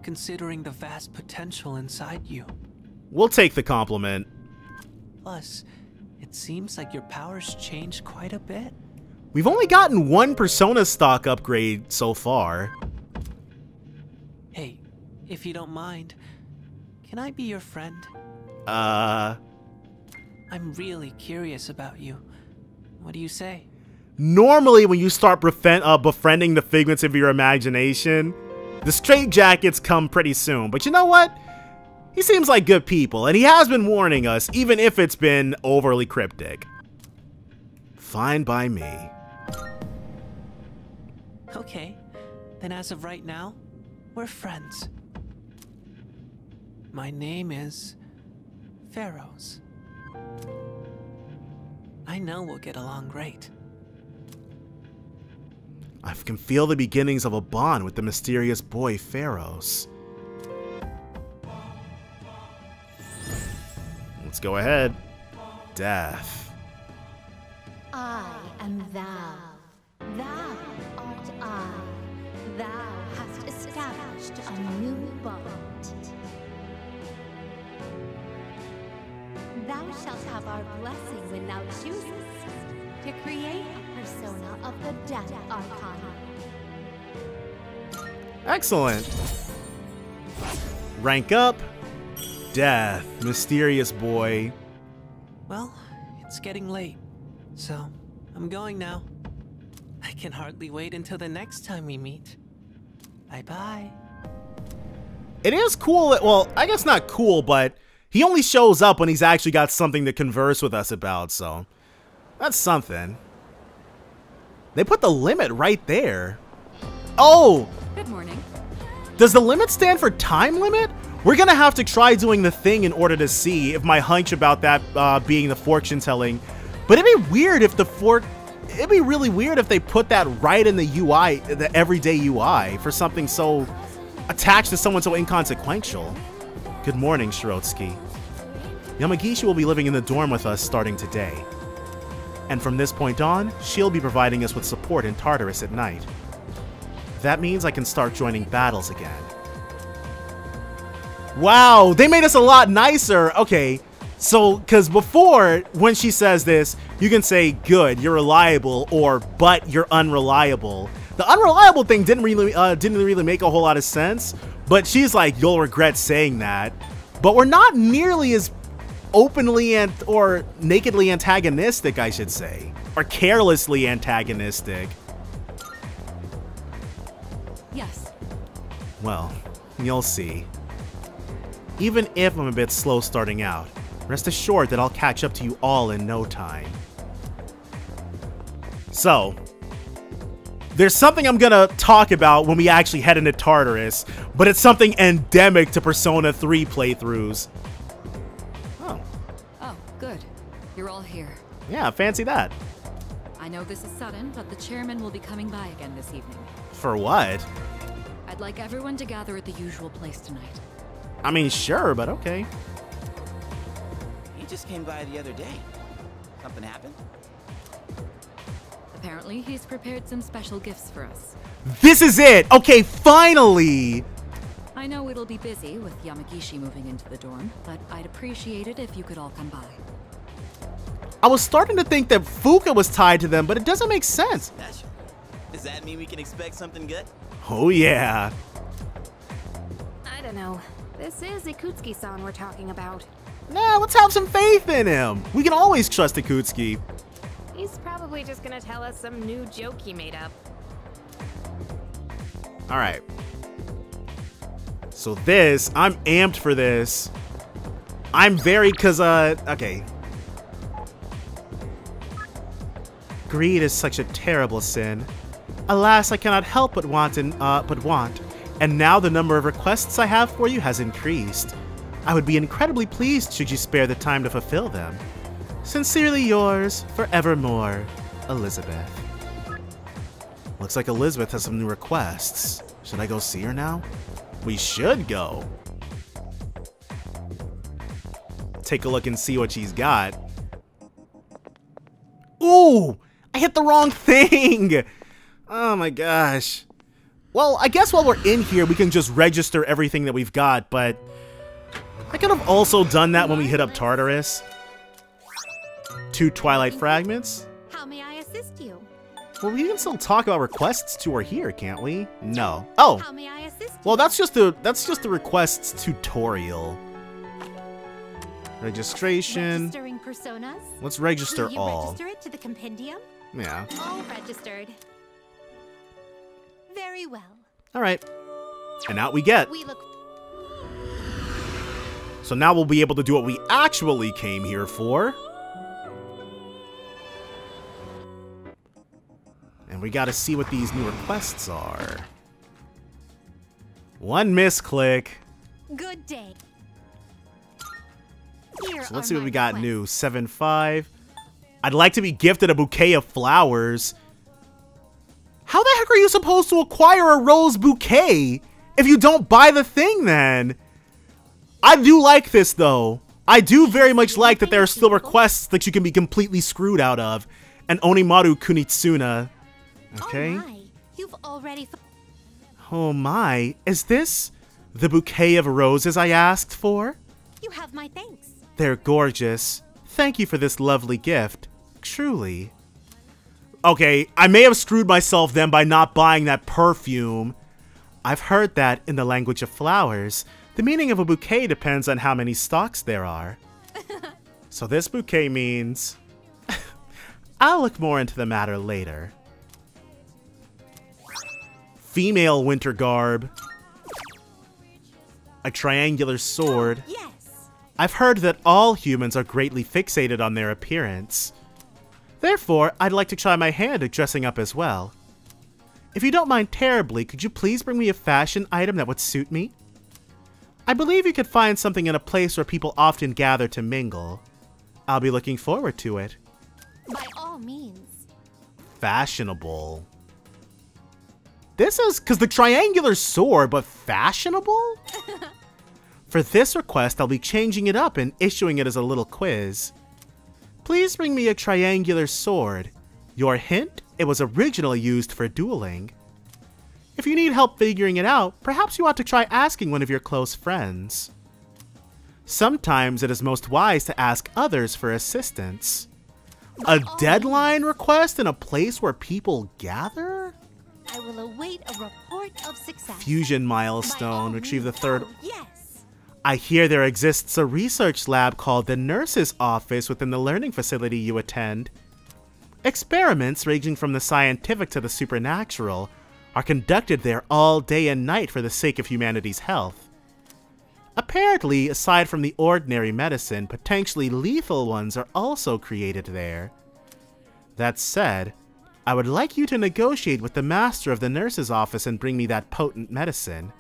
considering the vast potential inside you. We'll take the compliment. Plus, it seems like your powers changed quite a bit. We've only gotten one Persona stock upgrade so far. Hey, if you don't mind, can I be your friend? I'm really curious about you. What do you say? Normally, when you start befriending the figments of your imagination, the straitjackets come pretty soon. But you know what? He seems like good people, and he has been warning us, even if it's been overly cryptic. Fine by me. Okay, then as of right now, we're friends. My name is Pharaohs. I know we'll get along great. I can feel the beginnings of a bond with the mysterious boy Pharaohs. Let's go ahead. Death. I am thou. Thou art I. Thou hast established a new bond. Thou shalt have our blessing when thou choosest to create a persona of the Death Archon. Excellent. Rank up. Death. Mysterious boy. Well, it's getting late, so I'm going now. I can hardly wait until the next time we meet. Bye-bye. It is cool that, well, I guess not cool, but he only shows up when he's actually got something to converse with us about, so that's something. They put the limit right there. Oh! Good morning. Does the limit stand for time limit? We're gonna have to try doing the thing in order to see if my hunch about that being the fortune telling. But it'd be weird if it'd be really weird if they put that right in the UI, the everyday UI, for something so attached to someone so inconsequential. Good morning, Shirotsky. Yamagishi will be living in the dorm with us starting today. And from this point on, she'll be providing us with support in Tartarus at night. That means I can start joining battles again. Wow, they made us a lot nicer. Okay, so, because before, when she says this, you can say, good, you're reliable, or, but you're unreliable. The unreliable thing didn't really make a whole lot of sense, but she's like, you'll regret saying that. But we're not nearly as openly or nakedly antagonistic, I should say. Or carelessly antagonistic. Yes. Well, you'll see. Even if I'm a bit slow starting out, rest assured that I'll catch up to you all in no time. So, there's something I'm gonna talk about when we actually head into Tartarus, but it's something endemic to Persona 3 playthroughs. Oh. Oh, good. You're all here. Yeah, fancy that. I know this is sudden, but the chairman will be coming by again this evening. For what? I'd like everyone to gather at the usual place tonight. I mean, sure, but okay. He just came by the other day. Something happened? Apparently, he's prepared some special gifts for us. This is it! Okay, finally! I know it'll be busy with Yamagishi moving into the dorm, but I'd appreciate it if you could all come by. I was starting to think that Fuka was tied to them, but it doesn't make sense. Special. Does that mean we can expect something good? Oh, yeah. I don't know. This is Ikutsuki-san we're talking about. Nah, let's have some faith in him. We can always trust Ikutsuki. He's probably just gonna tell us some new joke he made up. Alright. So this, I'm amped for this. I'm very, okay. Greed is such a terrible sin. Alas, I cannot help but want. And now the number of requests I have for you has increased. I would be incredibly pleased should you spare the time to fulfill them. Sincerely yours, forevermore, Elizabeth. Looks like Elizabeth has some new requests. Should I go see her now? We should go. take a look and see what she's got. Ooh! I hit the wrong thing! Oh my gosh. Well, I guess while we're in here, we can just register everything that we've got, but I could have also done that when we hit up Tartarus. 2 Twilight Fragments. How may I assist you? Well, we can still talk about requests to her here, can't we? No. Oh. How may I assist you? Well, that's just the requests tutorial. Registration. Registering personas? Let's register Will you all. register it to the compendium? Yeah. All registered. Very well. All right. And out we get. We look. So now we'll be able to do what we actually came here for. And we gotta see what these new requests are. 1 misclick. Good day. So let's see what we got new. 7-5. I'd like to be gifted a bouquet of flowers. How the heck are you supposed to acquire a rose bouquet if you don't buy the thing then? I do like this though. I do very much like that there are still requests that you can be completely screwed out of. And Onimaru Kunitsuna. Okay. Oh my, you've already. Oh my, is this the bouquet of roses I asked for? You have my thanks. They're gorgeous. Thank you for this lovely gift. Truly. Okay, I may have screwed myself then by not buying that perfume. I've heard that in the language of flowers, the meaning of a bouquet depends on how many stalks there are. So this bouquet means... I'll look more into the matter later. Female winter garb. A triangular sword. Yes. I've heard that all humans are greatly fixated on their appearance. Therefore, I'd like to try my hand at dressing up as well. If you don't mind terribly, could you please bring me a fashion item that would suit me? I believe you could find something in a place where people often gather to mingle. I'll be looking forward to it. By all means. Fashionable. This is because the triangular sword, but fashionable? For this request, I'll be changing it up and issuing it as a little quiz. Please bring me a triangular sword. Your hint? It was originally used for dueling. If you need help figuring it out, perhaps you ought to try asking one of your close friends. Sometimes it is most wise to ask others for assistance. A deadline request in a place where people gather? I will await a report of success. Fusion milestone. Retrieve the third. Yes. I hear there exists a research lab called the Nurse's Office within the learning facility you attend. Experiments ranging from the scientific to the supernatural are conducted there all day and night for the sake of humanity's health. Apparently, aside from the ordinary medicine, potentially lethal ones are also created there. That said, I would like you to negotiate with the master of the nurse's office and bring me that potent medicine.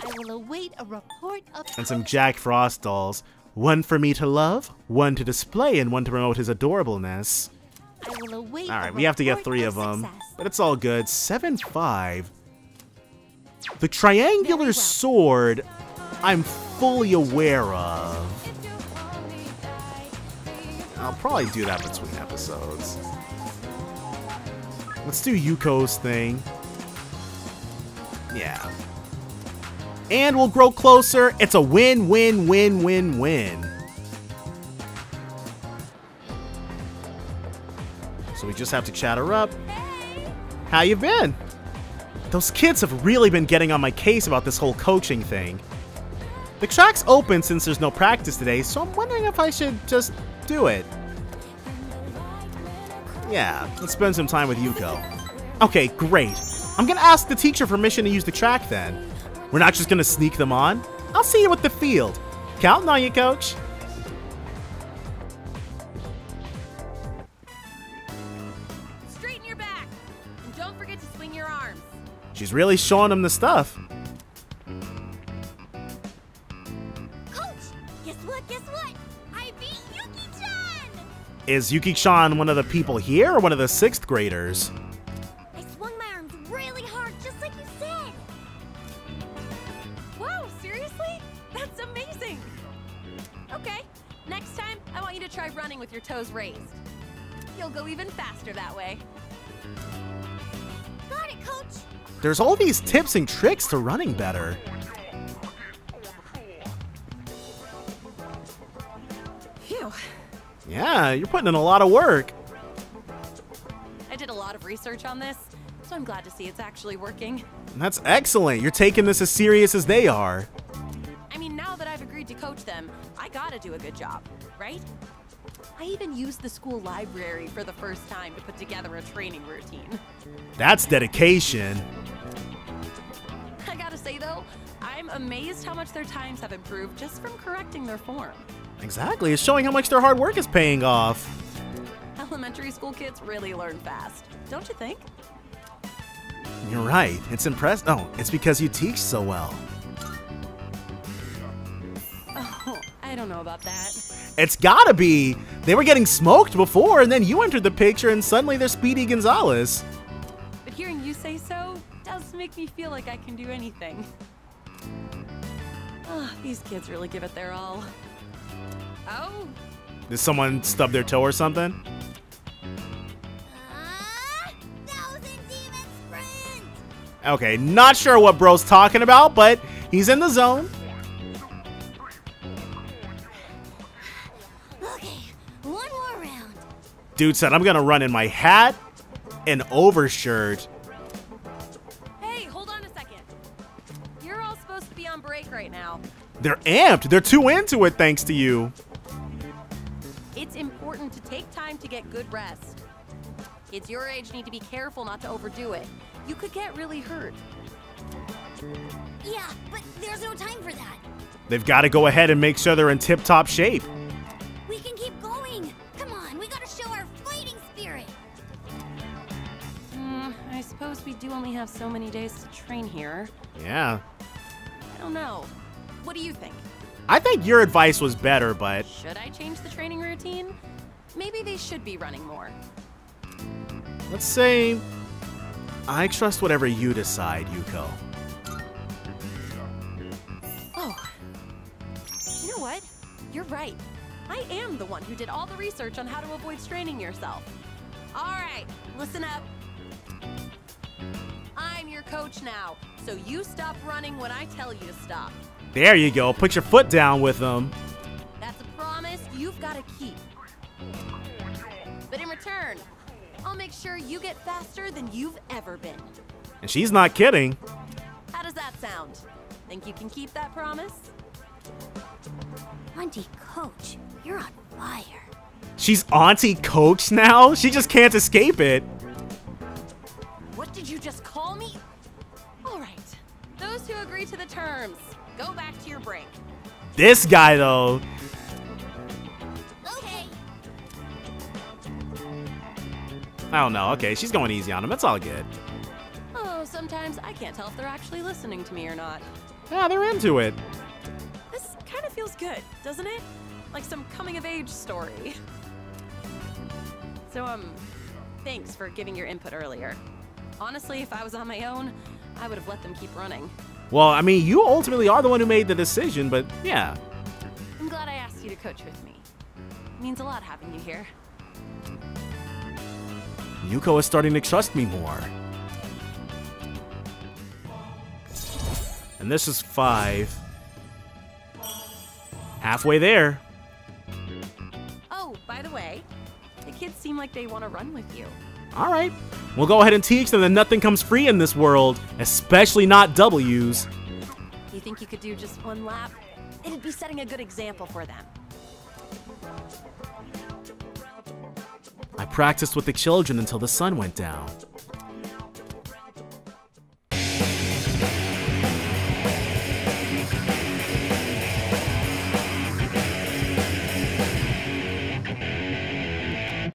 I will await a report of. And some Jack Frost dolls. One for me to love, one to display, and one to promote his adorableness. I will await. Alright, we have to get 3 of them. But it's all good. 7-5. The triangular sword, I'm fully aware of. I'll probably do that between episodes. Let's do Yuko's thing. Yeah. And we'll grow closer. It's a win, win, win, win, win. So we just have to chat her up. How you been? Those kids have really been getting on my case about this whole coaching thing. The track's open since there's no practice today, so I'm wondering if I should just do it. Yeah, let's spend some time with Yuko. Okay, great. I'm gonna ask the teacher permission to use the track then. We're not just gonna sneak them on. I'll see you at the field. Counting on you, coach. Straighten your back. And don't forget to swing your arms. She's really showing him the stuff. Coach, guess what? Guess what? I beat Yuki-chan! Is Yuki-chan one of the people here or one of the 6th graders? I swung my arms really hard, just like you said. Wow, seriously? That's amazing. Okay, now I want you to try running with your toes raised. You'll go even faster that way. Got it, Coach. There's all these tips and tricks to running better. Phew. Yeah, you're putting in a lot of work. I did a lot of research on this, so I'm glad to see it's actually working. That's excellent. You're taking this as serious as they are. I mean, now that I've agreed to coach them, I gotta do a good job, right? I even used the school library for the first time to put together a training routine. That's dedication. I gotta say though, I'm amazed how much their times have improved just from correcting their form. Exactly. It's showing how much their hard work is paying off. Elementary school kids really learn fast, don't you think? You're right. It's impressive. Oh, it's because you teach so well. Oh, I don't know about that. It's gotta be. They were getting smoked before, and then you entered the picture, and suddenly they're Speedy Gonzalez. But hearing you say so does make me feel like I can do anything. Oh, these kids really give it their all. Oh. Did someone stub their toe or something? Okay, not sure what bro's talking about, but he's in the zone. Okay, one more round. Dude said, I'm gonna run in my hat and overshirt. Hey, hold on a second. You're all supposed to be on break right now. They're amped. They're too into it thanks to you. It's important to take time to get good rest. Kids your age need to be careful not to overdo it. You could get really hurt. Yeah, but there's no time for that. They've got to go ahead and make sure they're in tip-top shape. We can keep going. Come on, we gotta show our fighting spirit. I suppose we do only have so many days to train here. Yeah. I don't know. What do you think? I think your advice was better, but... Should I change the training routine? Maybe they should be running more. Let's say... I trust whatever you decide, Yuko. Oh. You know what? You're right. I am the one who did all the research on how to avoid straining yourself. All right, listen up. I'm your coach now, so you stop running when I tell you to stop. There you go. Put your foot down with them. That's a promise you've got to keep. But in return, I'll make sure you get faster than you've ever been. And she's not kidding. How does that sound? Think you can keep that promise? Auntie Coach, you're on fire. She's Auntie Coach now? She just can't escape it. What did you just call me? All right. Those who agree to the terms, go back to your break. This guy, though. Okay. I don't know. Okay, she's going easy on him. It's all good. Oh, sometimes I can't tell if they're actually listening to me or not. Yeah, they're into it. This kind of feels good, doesn't it? Like some coming-of-age story. So, thanks for giving your input earlier. Honestly, if I was on my own, I would have let them keep running. Well, I mean, you ultimately are the one who made the decision, but yeah. I'm glad I asked you to coach with me. It means a lot having you here. Yuko is starting to trust me more. And this is 5. Halfway there. Oh, by the way, the kids seem like they want to run with you. All right. We'll go ahead and teach them that nothing comes free in this world, especially not W's. You think you could do just one lap? It'd be setting a good example for them. I practiced with the children until the sun went down.